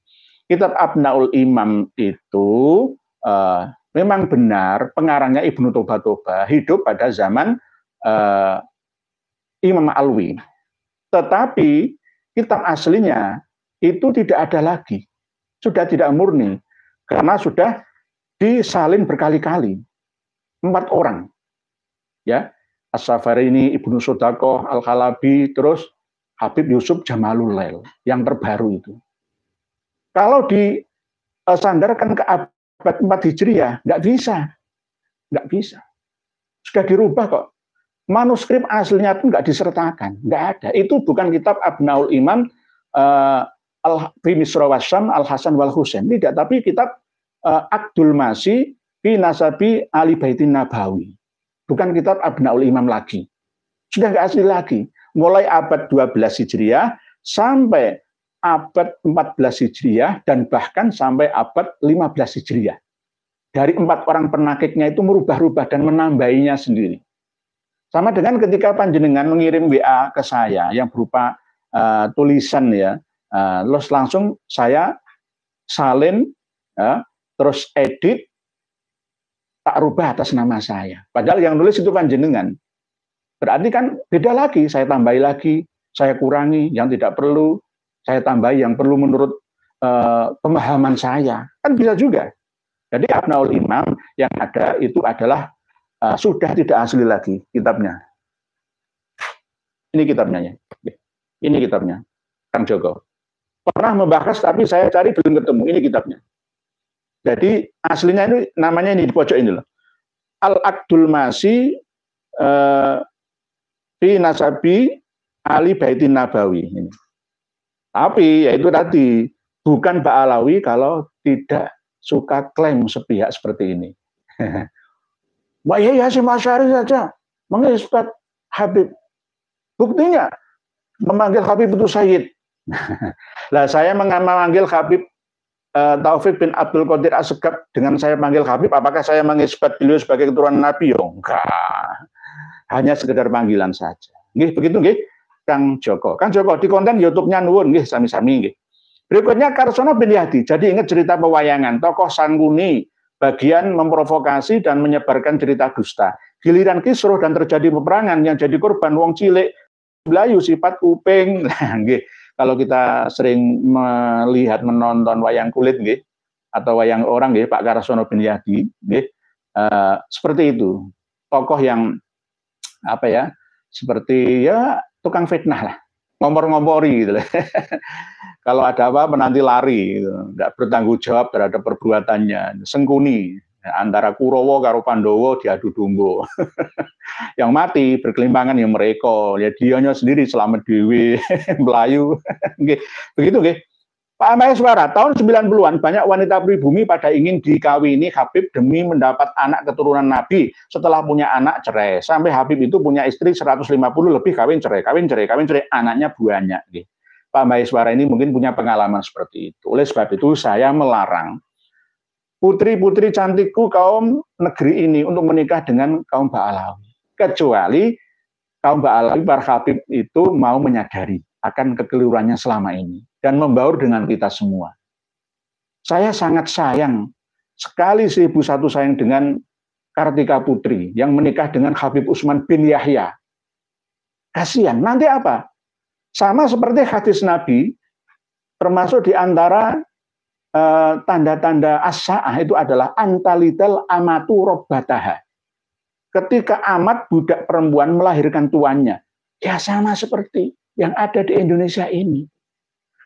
Kitab Abnaul Imam itu memang benar pengarangnya Ibnu Toba hidup pada zaman Imam Alwi. Tetapi kitab aslinya itu tidak ada lagi. Sudah tidak murni. Karena sudah disalin berkali-kali. 4 orang. Ya, As-Safarini, Ibnu Sodaqoh, Al-Halabi, terus Habib Yusuf Jamalul Lail yang terbaru itu. Kalau disandarkan ke abad 4 Hijriah, nggak bisa. Sudah dirubah kok. Manuskrip aslinya pun nggak disertakan, nggak ada. Itu bukan kitab Abnaul Imam Fi Misra Wasyam Al-Hasan wal Husain. Tidak, tapi kitab Aqdul Masih Fi Nasabi Ali Baitin Nabawi. Bukan kitab Abnaul Imam lagi. Sudah nggak asli lagi. Mulai abad 12 Hijriah sampai abad 14 Hijriah dan bahkan sampai abad 15 Hijriah. Dari 4 orang penakiknya itu merubah-rubah dan menambahinya sendiri. Sama dengan ketika panjenengan mengirim WA ke saya yang berupa tulisan ya, terus langsung saya salin, terus edit, tak rubah atas nama saya. Padahal yang nulis itu panjenengan. Berarti kan beda lagi, saya tambahi lagi, saya kurangi yang tidak perlu, saya tambahi yang perlu menurut pemahaman saya. Kan bisa juga. Jadi Abnaul Imam yang ada itu adalah sudah tidak asli lagi kitabnya. Ini kitabnya ya. Ini kitabnya, Kang Joko. Pernah membahas tapi saya cari belum ketemu. Ini kitabnya. Jadi aslinya ini namanya ini di pojok ini loh. Al-Aqdul Masih Fi Nasabi Ali Baitin Nabawi ini. Tapi ya itu tadi bukan Ba'alawi kalau tidak suka klaim sepihak seperti ini. Mbak Yai Hasyim Asy'ari saja mengisbat Habib. Buktinya memanggil Habib itu Sayyid. Lah saya memanggil Habib Taufik bin Abdul Qadir As-Segaf dengan saya panggil Habib, apakah saya mengisbat beliau sebagai keturunan Nabi? Enggak. Hanya sekedar panggilan saja. Nggih, begitu nggih, Kang Joko. Kang Joko di konten YouTube-nya nuwun nggih sami-sami nggih. Berikutnya Karsono bin Yahdi. Jadi ingat cerita pewayangan, tokoh Sangkuni bagian memprovokasi dan menyebarkan cerita dusta. Giliran kisruh dan terjadi peperangan yang jadi korban wong cilik, Melayu sifat uping. Nah, nggih. Kalau kita sering melihat menonton wayang kulit nggih atau wayang orang nggih, Pak Karsono bin Yahdi nggih, seperti itu. Tokoh yang apa ya? Seperti ya tukang fitnah lah, ngompor-ngompori gitu. Kalau ada apa menanti lari, gitu. Nggak bertanggung jawab terhadap perbuatannya, sengkuni antara Kurowo karo Pandowo diadu domba. Yang mati berkelimpangan yang mereka, ya dianya sendiri selamat dewe, Melayu. Begitu nggih. Pak Maheswara, tahun 90-an banyak wanita pribumi pada ingin dikawini Habib demi mendapat anak keturunan Nabi. Setelah punya anak cerai. Sampai Habib itu punya istri 150 lebih kawin cerai, anaknya banyak. Pak Maheswara ini mungkin punya pengalaman seperti itu. Oleh sebab itu saya melarang putri-putri cantikku kaum negeri ini untuk menikah dengan kaum Ba'alawi. Kecuali kaum Ba'alawi, para Habib itu mau menyadari akan kekeliruannya selama ini dan membaur dengan kita semua. Saya sangat sayang sekali 1001 sayang dengan Kartika Putri yang menikah dengan Habib Utsman bin Yahya. Kasihan. Nanti apa? Sama seperti hadis Nabi, termasuk di antara tanda-tanda as-sa'ah itu adalah antalidal amatu robbataha. Ketika amat budak perempuan melahirkan tuannya, ya sama seperti yang ada di Indonesia ini.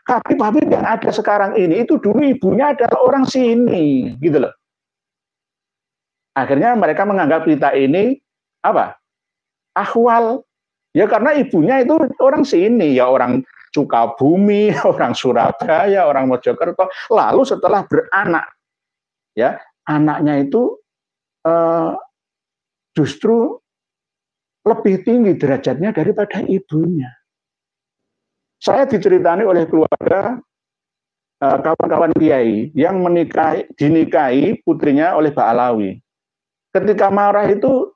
Habib-habib yang ada sekarang ini itu dulu ibunya adalah orang sini, gitu loh. Akhirnya mereka menganggap kita ini apa? Akhwal. Ya karena ibunya itu orang sini, ya orang Sukabumi, orang Surabaya, orang Mojokerto. Lalu setelah beranak, ya anaknya itu justru lebih tinggi derajatnya daripada ibunya. Saya diceritani oleh keluarga kawan-kawan kiai yang dinikahi putrinya oleh Mbak Alawi. Ketika marah itu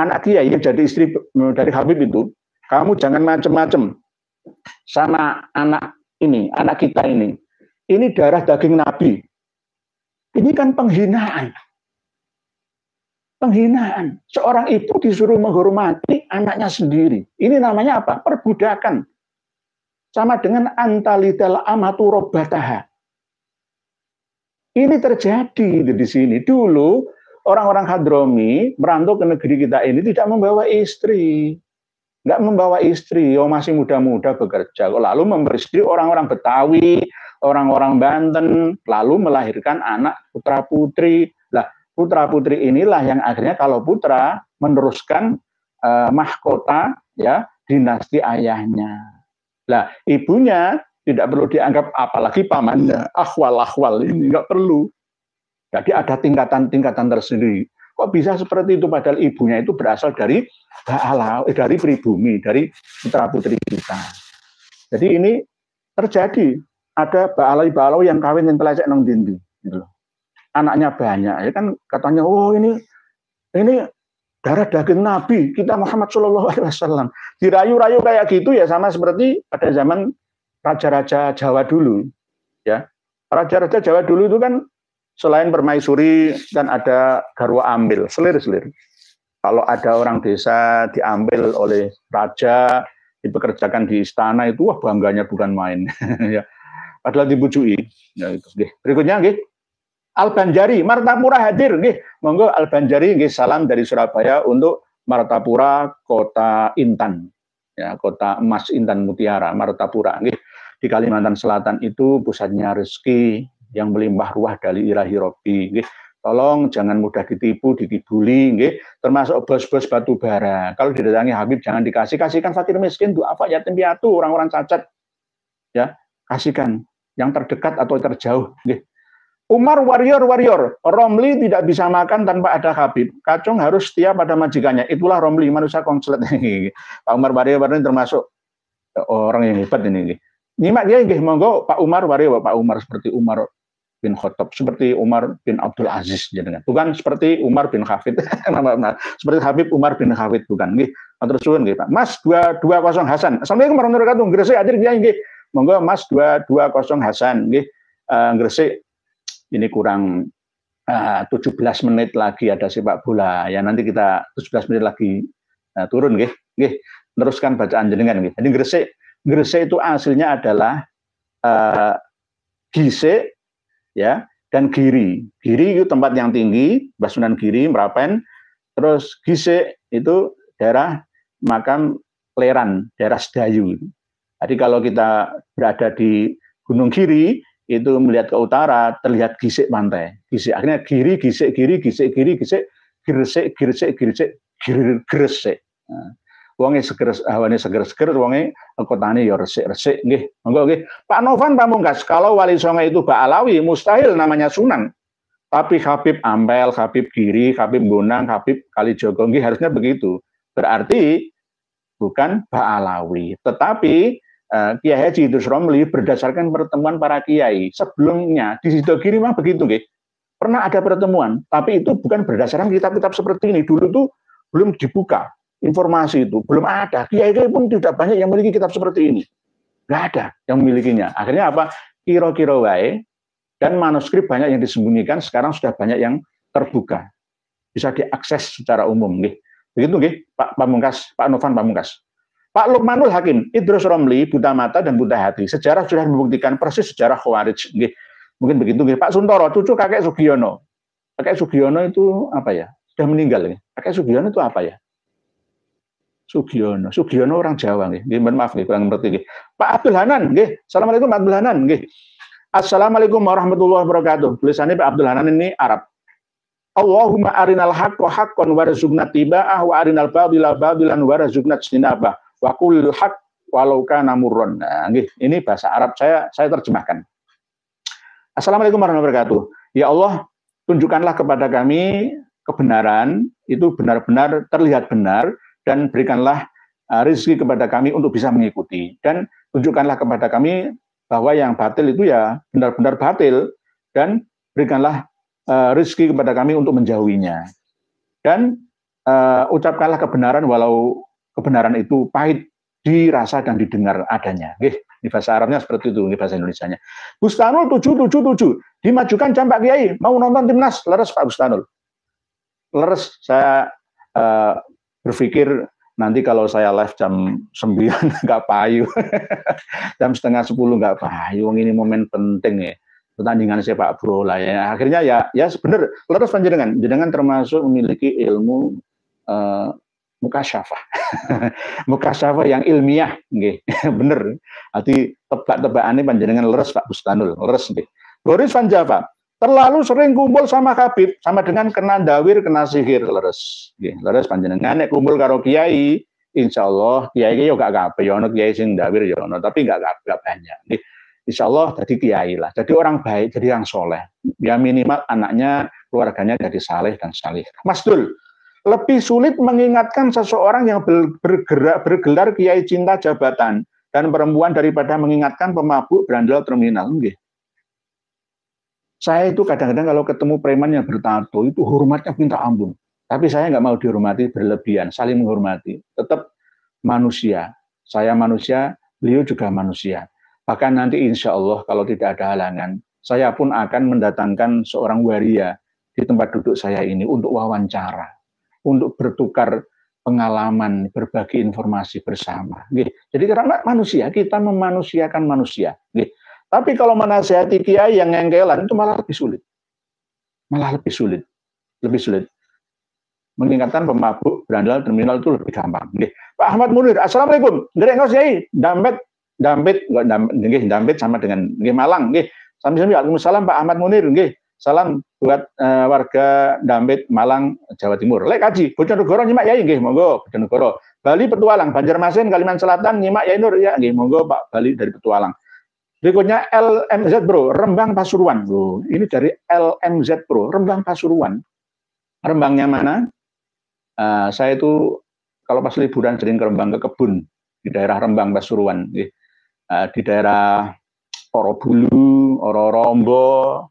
anak kiai yang jadi istri dari Habib itu, kamu jangan macem-macem sama anak ini, anak kita ini. Ini darah daging Nabi. Ini kan penghinaan. Penghinaan. Seorang ibu disuruh menghormati anaknya sendiri. Ini namanya apa? Perbudakan. Sama dengan antalidal amatu robbataha. Ini terjadi di sini. Dulu orang-orang Hadromi merantau ke negeri kita ini tidak membawa istri. Nggak membawa istri, masih muda-muda bekerja. Lalu memberi orang-orang Betawi, orang-orang Banten, lalu melahirkan anak putra-putri. Lah, putra-putri inilah yang akhirnya kalau putra meneruskan mahkota ya dinasti ayahnya. Lah, ibunya tidak perlu dianggap apalagi pamannya, akhwal-akhwal ini nggak perlu. Jadi ada tingkatan-tingkatan tersendiri. Kok bisa seperti itu padahal ibunya itu berasal dari pribumi, dari putra-putri kita. Jadi ini terjadi. Ada ba'alai yang kawin yang pelecek nang dindi. Gitu. Anaknya banyak. Ya kan katanya, ini darah daging Nabi, kita Muhammad SAW. Dirayu-rayu kayak gitu ya sama seperti pada zaman raja-raja Jawa dulu. Ya, raja-raja Jawa dulu itu kan selain permaisuri dan ada garwa ambil, selir-selir. Kalau ada orang desa diambil oleh raja, dipekerjakan di istana itu wah bangganya bukan main. Ya. Padahal dibujui. Ya, itu. Berikutnya, Al-Banjari, Martapura hadir. Monggo Al-Banjari, salam dari Surabaya untuk Martapura, kota Intan. Ya, kota emas Intan Mutiara, Martapura. Di Kalimantan Selatan itu pusatnya rezeki yang melimpah ruah dari ilahi Robbi. Tolong jangan mudah ditipu, dikibuli, termasuk bos-bos batu bara. Kalau didatangi Habib jangan kasihkan fakir miskin, apa yatim piatu, orang-orang cacat. Ya, kasihkan yang terdekat atau terjauh. Umar warrior, Romli tidak bisa makan tanpa ada Habib. Kacung harus setia pada majikannya. Itulah Romli, manusia konslet. Pak Umar warrior ini termasuk orang yang hebat ini. Nyimak dia, monggo Pak Umar warrior, Pak Umar seperti Umar bin Khattab, seperti Umar bin Abdul Aziz, bukan seperti Umar bin Hafid, seperti Habib Umar bin Hafid, bukan. Terus Pak Mas 220 Hasan. Assalamualaikum warahmatullahi wabarakatuh. Gresik hadir dia, monggo Mas 220 Hasan, Gresik. Ini kurang 17 menit lagi ada sepak bola. Ya nanti kita 17 menit lagi turun, teruskan bacaan jenengan. Jadi Gresik itu aslinya adalah Gisik, ya, dan Giri. Giri itu tempat yang tinggi, Basunan Giri, Merapen. Terus Gisik itu daerah makam Kleran, daerah Sedayu. Jadi kalau kita berada di Gunung Giri, itu melihat ke utara, terlihat Gisik pantai. Gisik, akhirnya Giri, Gisik, Giri, Gisik, Giri, Gisik, Gresik. Wonge seger, hawane seger-seger, wonge kotane ya resik-resik. Monggo Pak Novan Pamungkas, kalau Wali Songo itu Mbak Alawi, mustahil namanya Sunan. Tapi Habib Ampel, Habib Giri, Habib Bonang, Habib Kalijogo, harusnya begitu. Berarti bukan Mbak Alawi. Tetapi Kiai Haji Idrus Romli berdasarkan pertemuan para kiai sebelumnya di Sidogiri memang begitu, pernah ada pertemuan, tapi itu bukan berdasarkan kitab-kitab seperti ini. Dulu tuh belum dibuka informasi itu, belum ada. Kiai pun tidak banyak yang memiliki kitab seperti ini, nggak ada yang memilikinya. Akhirnya apa? Kira-kira wae dan manuskrip banyak yang disembunyikan, sekarang sudah banyak yang terbuka, bisa diakses secara umum. Begitu nggih, Pak Pamungkas, Pak Novan Pamungkas. Pak Lukmanul Hakim, Idrus Romli, buta mata dan buta hati. Sejarah sudah membuktikan persis sejarah Khawarij. Mungkin begitu nggih. Pak Suntoro, cucu kakek Sugiono. Kakek Sugiono itu apa ya? Sudah meninggal ya. Kakek Sugiono itu apa ya? Sugiono orang Jawa nggih. Maaf nggih, kurang ngerti nggih. Pak Abdul Hanan nggih. Assalamualaikum Pak Abdul Hanan nggih. Assalamualaikum warahmatullahi wabarakatuh. Tulisannya Pak Abdul Hanan ini Arab. Allahumma arinal haqqo haqqan warzuqna tiba'ah wa arinal batila batilan warzuqna ijtinabah. Wa kullul haq walau kana murran. Nah, ini bahasa Arab, saya terjemahkan. Assalamualaikum warahmatullahi wabarakatuh. Ya Allah, tunjukkanlah kepada kami kebenaran, itu benar-benar terlihat benar, dan berikanlah rezeki kepada kami untuk bisa mengikuti. Dan tunjukkanlah kepada kami bahwa yang batil itu ya benar-benar batil, dan berikanlah rezeki kepada kami untuk menjauhinya. Dan ucapkanlah kebenaran walau kebenaran itu pahit dirasa dan didengar adanya. Ini bahasa Arabnya seperti itu, ini bahasa Indonesianya. Bustanul 777 dimajukan jam Pak Kiai, mau nonton timnas, leres Pak Bustanul. Leres, saya berpikir nanti kalau saya live jam 9 nggak payu, jam setengah 10 nggak payu, ini momen penting ya. Pertandingan sepak bola ya. Akhirnya ya benar, leres panjenengan. Jenengan termasuk memiliki ilmu mukasyafah. Mukasyafah yang ilmiah nggih. Bener. Arti tebak-tebakannya panjenengan leres Pak Bustanul, leres nggih. Boris Van Java, terlalu sering kumpul sama Habib sama dengan kena dawir, kena sihir, leres. Nggih, leres panjenengan nek kumpul karo kiai, insyaallah kiai yo gak kabeh, yo ono kiai sing dawir yo ono, tapi gak banyak. Nggih. Insyaallah jadi kiai lah, jadi orang baik, jadi orang soleh. Ya minimal anaknya, keluarganya jadi saleh dan salih. Mas Dul, lebih sulit mengingatkan seseorang yang bergelar kiai cinta jabatan dan perempuan daripada mengingatkan pemabuk berandal terminal. Saya itu kadang-kadang kalau ketemu preman yang bertato itu hormatnya minta ampun. Tapi saya nggak mau dihormati berlebihan, saling menghormati. Tetap manusia. Saya manusia, beliau juga manusia. Bahkan nanti insya Allah kalau tidak ada halangan, saya pun akan mendatangkan seorang waria di tempat duduk saya ini untuk wawancara, untuk bertukar pengalaman, berbagi informasi bersama. Jadi karena manusia, kita memanusiakan manusia. Tapi kalau menasihati kiai yang ngengkelan itu malah lebih sulit. Malah lebih sulit. Lebih sulit. Mengingatkan pemabuk berandal terminal itu lebih gampang. Pak Ahmad Munir, Assalamualaikum. Ngerengos Yai, Dampit sama dengan Malang. Sami-sami, Waalaikumsalam Pak Ahmad Munir. Salam buat warga Dampit, Malang, Jawa Timur. Lek kaji, Bojonegoro nyimak Yai, monggo Bojonegoro. Bali Petualang, Banjarmasin, Kalimantan Selatan nyimak Yai Nur, ya monggo Pak Bali dari Petualang. Berikutnya LMZ Bro, Rembang Pasuruan. Ini dari LMZ Bro, Rembang Pasuruan. Rembangnya mana? Saya itu kalau pas liburan sering ke Rembang, ke kebun di daerah Rembang Pasuruan, di daerah Orobulu, Ororombo,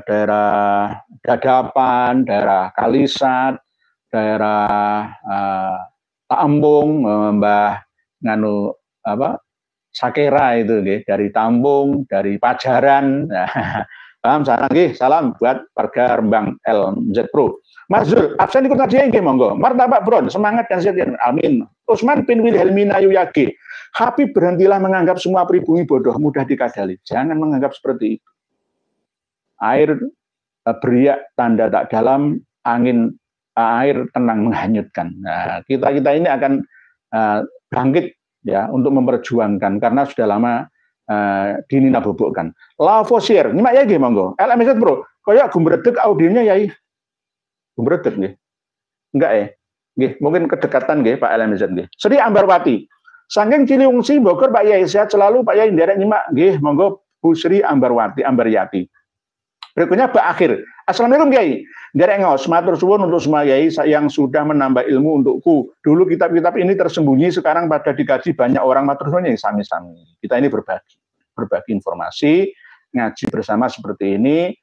daerah Dadapan, daerah Kalisat, daerah Tambung, Mbah nganu apa Sakera itu dari Tambung, dari Pajaran. Paham sana salam buat warga Rembang LMZ Pro. Mas Zul, absen ikut ngaji nggih monggo. Martabak Bron, semangat dan sehat. Amin. Usman bin Wilhelmina Yuyagi. Habib berhentilah menganggap semua pribumi bodoh, mudah dikadali. Jangan menganggap seperti itu. Air beriak tanda tak dalam, angin air tenang menghanyutkan. Nah, kita ini akan bangkit ya untuk memperjuangkan karena sudah lama dinina bobokkan. Lavosier, nyimak ya nggih monggo. LMZ Bro, koyo gumbredeg audionya yai. Gumbredeg nggih. Enggak ya? Nggih, mungkin kedekatan nggih Pak LMZ nggih. Sri Ambarwati. Saking Ciliwungsi Bogor Pak Yai sehat selalu Pak Yai nderek nyimak nggih monggo Bu Sri Ambaryati. Berikutnya Mbak Akhir. Assalamualaikum Kiai. Nderek ngaos matur suwun untuk semua Yai yang sudah menambah ilmu untukku. Dulu kitab-kitab ini tersembunyi, sekarang pada dikaji banyak orang matur suwun yang sami-sami. Kita ini berbagi informasi, ngaji bersama seperti ini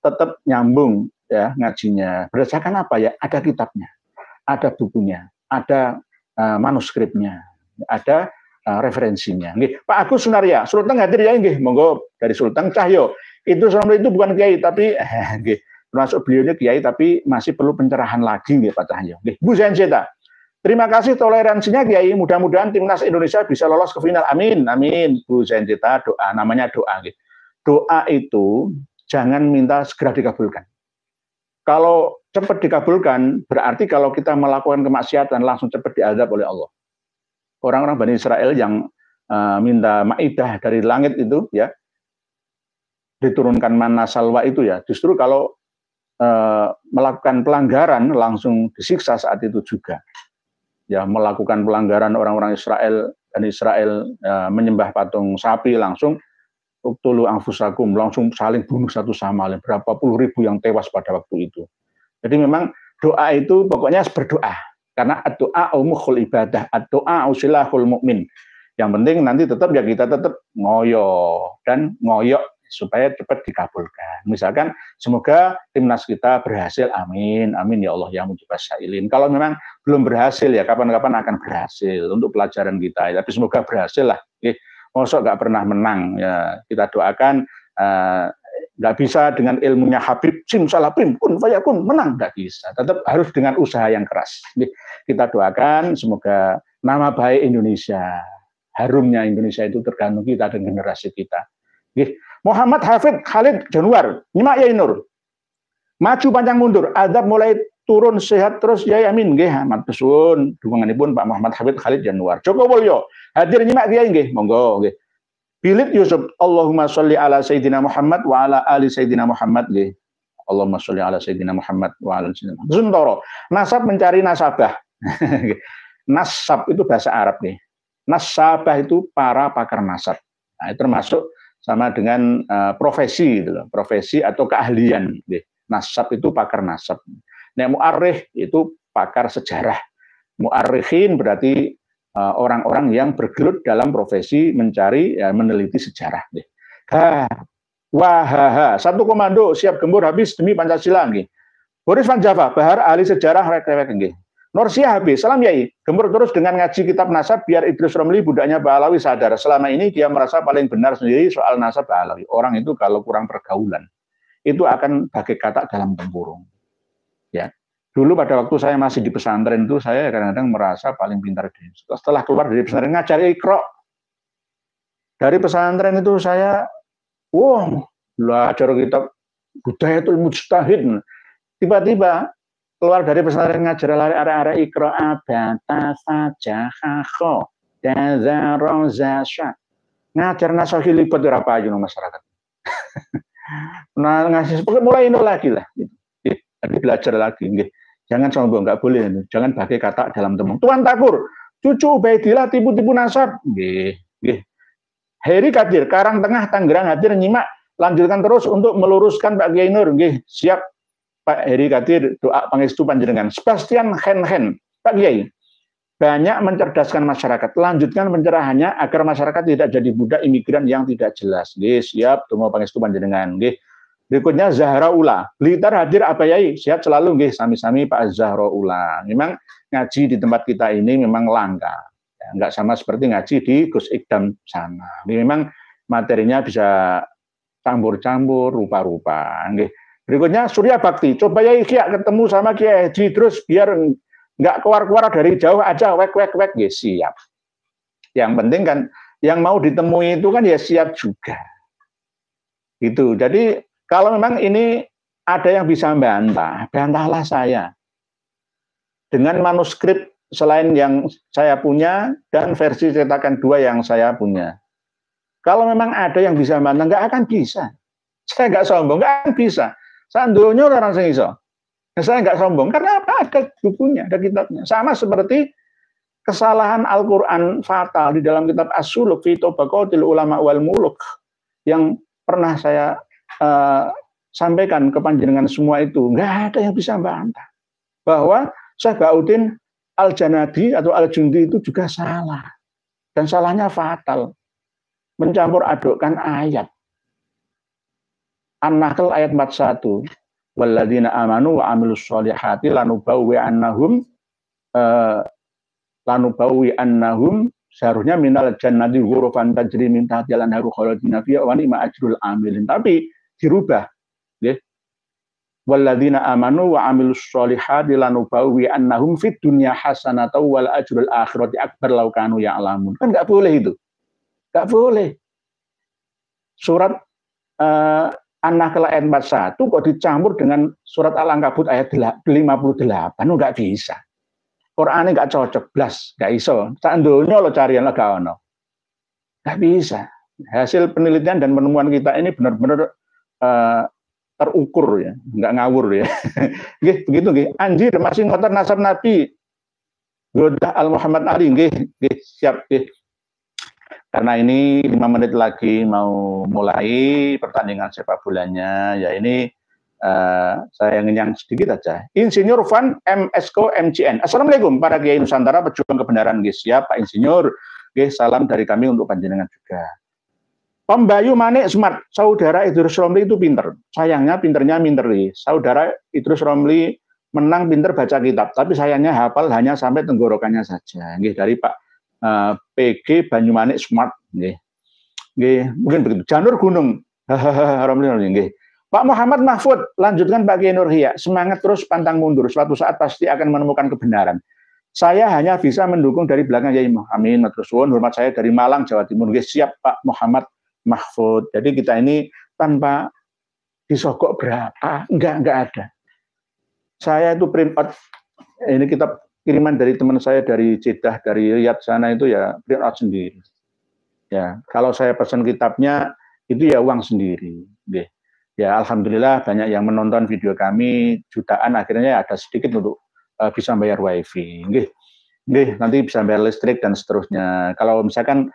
tetap nyambung ya ngajinya. Berdasarkan apa ya? Ada kitabnya, ada bukunya, ada manuskripnya, ada referensinya. Nggih, Pak Agus Sunaria, Sultan hadir ya nggih, monggo dari Sultan Cahyo. Itu Romli itu bukan kiai tapi termasuk beliaunya kiai tapi masih perlu pencerahan lagi nggih Pak Cahyo. Nggih, Bu Zainzeta. Terima kasih toleransinya Kiai. Mudah-mudahan timnas Indonesia bisa lolos ke final. Amin, amin. Bu Zainzeta doa, namanya doa. Nggih. Doa itu jangan minta segera dikabulkan. Kalau cepat dikabulkan, berarti kalau kita melakukan kemaksiatan langsung cepat diazab oleh Allah. Orang-orang Bani Israel yang minta maidah dari langit itu, ya, diturunkan manna salwa itu ya, justru kalau melakukan pelanggaran langsung disiksa saat itu juga. Ya, melakukan pelanggaran orang-orang Israel dan Israel menyembah patung sapi langsung uktulu anfusakum, langsung saling bunuh satu sama lain, berapa puluh ribu yang tewas pada waktu itu. Jadi memang doa itu pokoknya berdoa karena doa umukhul ibadah, doa usilahul mukmin. Yang penting nanti tetap ya kita tetap ngoyo dan ngoyok supaya cepat dikabulkan. Misalkan semoga timnas kita berhasil, amin, amin ya Allah ya mujibas syailin. Kalau memang belum berhasil ya kapan-kapan akan berhasil untuk pelajaran kita. Tapi semoga berhasil lah. Mosok nggak pernah menang ya, kita doakan nggak bisa dengan ilmunya Habib simsalabim kun fayakun menang, nggak bisa. Tetap harus dengan usaha yang keras. Kita doakan semoga nama baik Indonesia, harumnya Indonesia itu tergantung kita dan generasi kita. Muhammad Hafid Khalid Januar, nyimak ya Nur. Maju panjang mundur, adab mulai turun sehat terus ya amin nggih. Amat pesun dukunganipun Pak Muhammad Hafid Khalid Januar. Joko Mulyo hadir nyimak kiai nggih, monggo nggih. Bilid Yusuf, Allahumma sholli ala Sayyidina Muhammad wa ala ali Sayyidina Muhammad nggih. Allahumma sholli ala Sayyidina Muhammad wa ala Sayyidina Muhammad. Suntoro, nasab mencari nasabah. Nasab itu bahasa Arab nih. Nasabah itu para pakar nasab. Nah, itu termasuk sama dengan profesi gitu loh, profesi atau keahlian. Nasab itu pakar nasab. Nah, mu'arrikh itu pakar sejarah. Mu'arrikhin berarti orang-orang yang bergelut dalam profesi mencari, ya, meneliti sejarah. Wahaha, satu komando siap gempur habis demi Pancasila. Boris Van Java, Bahar ahli sejarah rek-rek. Norsia habis, salam yai, gempur terus dengan ngaji kitab nasab biar Idrus Romli budaknya Pahlawi sadar. Selama ini dia merasa paling benar sendiri soal nasab Pahlawi. Orang itu kalau kurang pergaulan, itu akan bagai katak dalam tempurung. Ya, dulu pada waktu saya masih di pesantren itu saya kadang-kadang merasa paling pintar. Setelah keluar dari pesantren ngajar Iqra. Dari pesantren itu saya, belajar kitab Budayatul Mujtahid. Tiba-tiba keluar dari pesantren ngajar arah-arah Iqra abata saja kho dazaro zasya. Ngajar nasohi libat berapa aja masyarakat. Nah, ngasih mulai ini lagi lah. Jadi belajar lagi. Jangan sombong, nggak boleh. Jangan bagai kata dalam temung. Tuan Takur, cucu Ubaidillah tipu-tipu nasab. Heri Kadir, Karang Tengah, Tangerang hadir nyimak. Lanjutkan terus untuk meluruskan Pak Kiai Nur. Siap Pak Heri Kadir, doa pangestu panjenengan. Sebastian Hen, Pak Kiai, banyak mencerdaskan masyarakat. Lanjutkan pencerahannya agar masyarakat tidak jadi budak imigran yang tidak jelas. Siap, doa pangestu panjenengan. Berikutnya Zahra Ula, Blitar hadir apa yai? Siap selalu nggih, sami-sami Pak Zahra Ula. Memang ngaji di tempat kita ini memang langka. Ya, enggak sama seperti ngaji di Gus Ikdam sana. Ini memang materinya bisa campur-campur, rupa-rupa. Berikutnya Surya Bakti, coba yai ketemu sama Kiai Haji terus biar enggak keluar-keluar dari jauh aja, wek. Siap. Yang penting kan yang mau ditemui itu kan ya siap juga. Gitu. Jadi kalau memang ini ada yang bisa bantah, bantahlah saya. Dengan manuskrip selain yang saya punya dan versi cetakan 2 yang saya punya. Kalau memang ada yang bisa bantah, nggak akan bisa. Saya nggak sombong, nggak akan bisa. Sandonya orang sing iso. Saya nggak sombong, karena apa? Ada bukunya, ada kitabnya. Sama seperti kesalahan Al-Quran fatal di dalam kitab As-Suluk fi Tabaqatil Ulama wal Muluk yang pernah saya sampaikan ke panjenengan semua itu, nggak ada yang bisa bantah bahwa Syekh Bauddin Al-Janadi atau Al-Jundi itu juga salah, dan salahnya fatal, mencampur adukkan ayat. An-Nahl ayat 41, walladzina amanu wa amilus sholihati lanubawwi annahum seharusnya minal jannati ghurafan tajri min tahtiha al-anharu khalidina fiha wa ni'ma ajrul amilin. Tapi dirubah. Nggih. Walladzina amanu wa amilus sholihati lanubawwi annahum fid dunya hasanatan wal ajrul akhirati akbar law kanu ya'lamun. Kan enggak boleh itu. Enggak boleh. Surat An-Nahl ayat 41 kok dicampur dengan surat Al-Ankabut ayat 58. Enggak bisa. Qur'ane enggak cocok, blas, enggak iso. Sak donya lo carian lah gak ono. Enggak bisa. Hasil penelitian dan penemuan kita ini benar-benar terukur ya, enggak ngawur ya. Nggih, begitu nggih. Anjir masih ngotot nasab Nabi. Godah Al Muhammad Ali nggih, siap nggih. Karena ini 5 menit lagi mau mulai pertandingan sepak bolanya, ya ini saya ngenyang sedikit aja. Insinyur Van MSko MCN. Assalamualaikum para Kiai Nusantara pejuang kebenaran, guys. Siap Pak Insinyur. Guys, salam dari kami untuk panjenengan juga. Pembayu Manik Smart, saudara Idrus Romli itu pinter. Sayangnya pinternya minteri. Saudara Idrus Romli menang pinter baca kitab, tapi sayangnya hafal hanya sampai tenggorokannya saja. Nggih, dari Pak PG Banyumanik Smart. Nggih. Nggih, mungkin begitu. Janur Gunung. Romli nggih. Pak Muhammad Mahfud, lanjutkan Pak Kiai Nurhia. Semangat terus pantang mundur. Suatu saat pasti akan menemukan kebenaran. Saya hanya bisa mendukung dari belakang Yai. Amin. Matur suwun. Hormat saya dari Malang, Jawa Timur. Nggih, siap Pak Muhammad Mahfud. Jadi kita ini tanpa disogok berapa, enggak ada. Saya itu print out, ini kitab kiriman dari teman saya dari Jeddah, dari Riyadh sana itu ya print out sendiri. Ya, kalau saya pesan kitabnya itu ya uang sendiri. Ya, alhamdulillah banyak yang menonton video kami, jutaan, akhirnya ada sedikit untuk bisa bayar wifi. Nanti bisa bayar listrik dan seterusnya. Kalau misalkan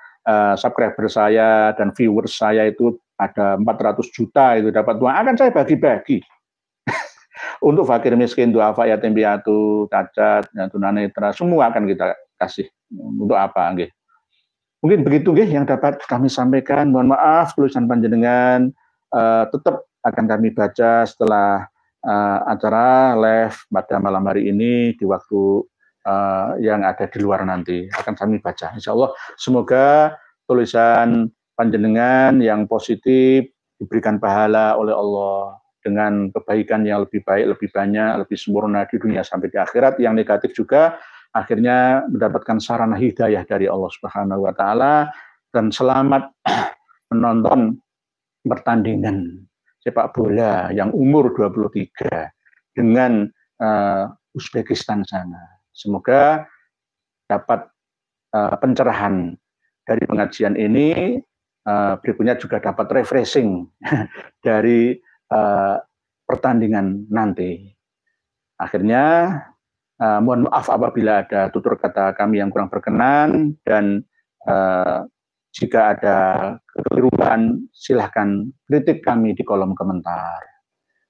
subscriber saya dan viewers saya itu ada 400 juta itu dapat uang, akan saya bagi-bagi untuk fakir miskin, duafa, yatim piatu, cacat, tunanetra, semua akan kita kasih. Untuk apa? Nggih. Mungkin begitu nggih yang dapat kami sampaikan. Mohon maaf tulisan panjenengan tetap akan kami baca setelah acara live pada malam hari ini di waktu yang ada di luar nanti akan kami baca. Insya Allah semoga tulisan panjenengan yang positif diberikan pahala oleh Allah dengan kebaikan yang lebih baik, lebih banyak, lebih sempurna di dunia sampai di akhirat. Yang negatif juga akhirnya mendapatkan sarana hidayah dari Allah Subhanahu wa taala dan selamat menonton pertandingan sepak bola yang umur 23 dengan Uzbekistan sana. Semoga dapat pencerahan dari pengajian ini, berikutnya juga dapat refreshing dari pertandingan nanti. Akhirnya, mohon maaf apabila ada tutur kata kami yang kurang berkenan, dan jika ada kekeliruan, silahkan kritik kami di kolom komentar.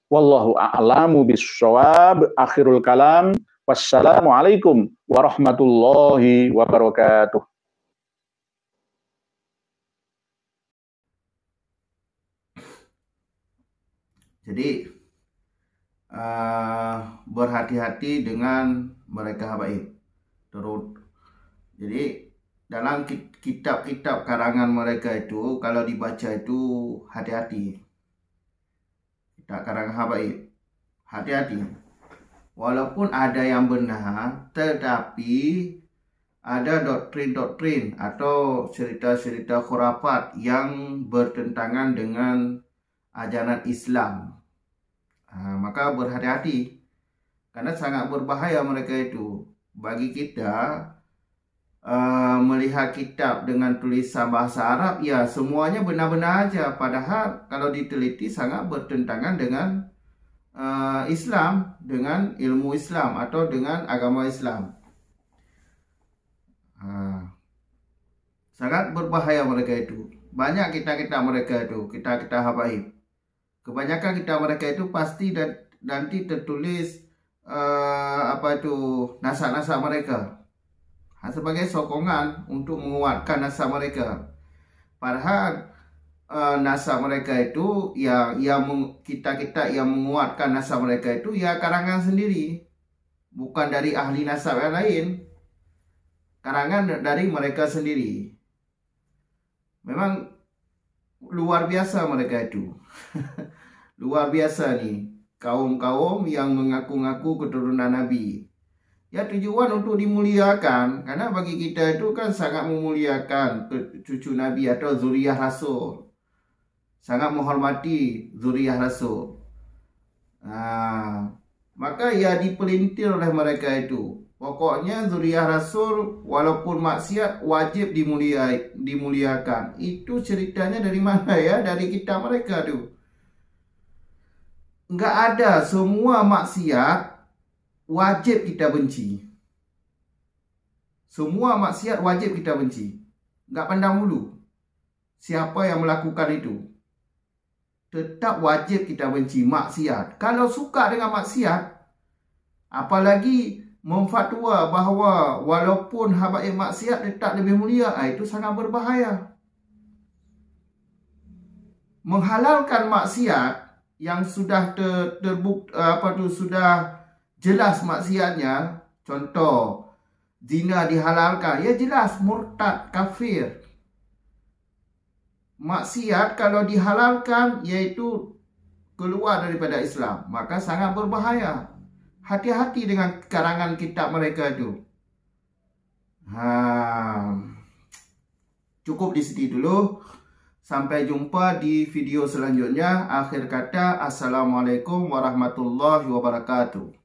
Wallahu a'lamu bissawab. Akhirul kalam. Wassalamualaikum warahmatullahi wabarakatuh. Jadi berhati-hati dengan mereka habaib. Jadi dalam kitab-kitab karangan mereka itu kalau dibaca itu hati-hati. Kitab karangan habaib, hati-hati. Walaupun ada yang benar, tetapi ada doktrin-doktrin atau cerita-cerita khurafat yang bertentangan dengan ajaran Islam. Maka berhati-hati, karena sangat berbahaya mereka itu. Bagi kita melihat kitab dengan tulisan bahasa Arab, ya semuanya benar-benar aja. Padahal kalau diteliti sangat bertentangan dengan Islam, dengan ilmu Islam atau dengan agama Islam. Sangat berbahaya mereka itu. Banyak kita mereka itu, kita habaib. Kebanyakan kita mereka itu pasti nanti tertulis nasab-nasab mereka sebagai sokongan untuk menguatkan nasab mereka. Padahal nasab mereka itu kita yang menguatkan nasab mereka itu ya karangan sendiri, bukan dari ahli nasab yang lain. Karangan dari mereka sendiri. Memang luar biasa mereka itu. Luar biasa nih. Kaum-kaum yang mengaku-ngaku keturunan Nabi. Ya, tujuan untuk dimuliakan. Karena bagi kita itu kan sangat memuliakan cucu Nabi atau zuriyah Rasul. Sangat menghormati zuriyah Rasul. Maka ya dipelintir oleh mereka itu. Pokoknya zuriyah Rasul walaupun maksiat wajib dimuliakan. Itu ceritanya dari mana ya? Dari kitab mereka tu. Enggak ada, semua maksiat wajib kita benci. Semua maksiat wajib kita benci. Enggak pandang bulu siapa yang melakukan itu. Tetap wajib kita benci maksiat. Kalau suka dengan maksiat, apalagi memfatwa bahawa walaupun habaib maksiat tetap lebih mulia, itu sangat berbahaya. Menghalalkan maksiat yang sudah sudah jelas maksiatnya, contoh zina dihalalkan, ya jelas murtad, kafir. Maksiat kalau dihalalkan yaitu keluar daripada Islam, maka sangat berbahaya. Hati-hati dengan karangan kitab mereka itu. Cukup di sini dulu. Sampai jumpa di video selanjutnya. Akhir kata, Assalamualaikum warahmatullahi wabarakatuh.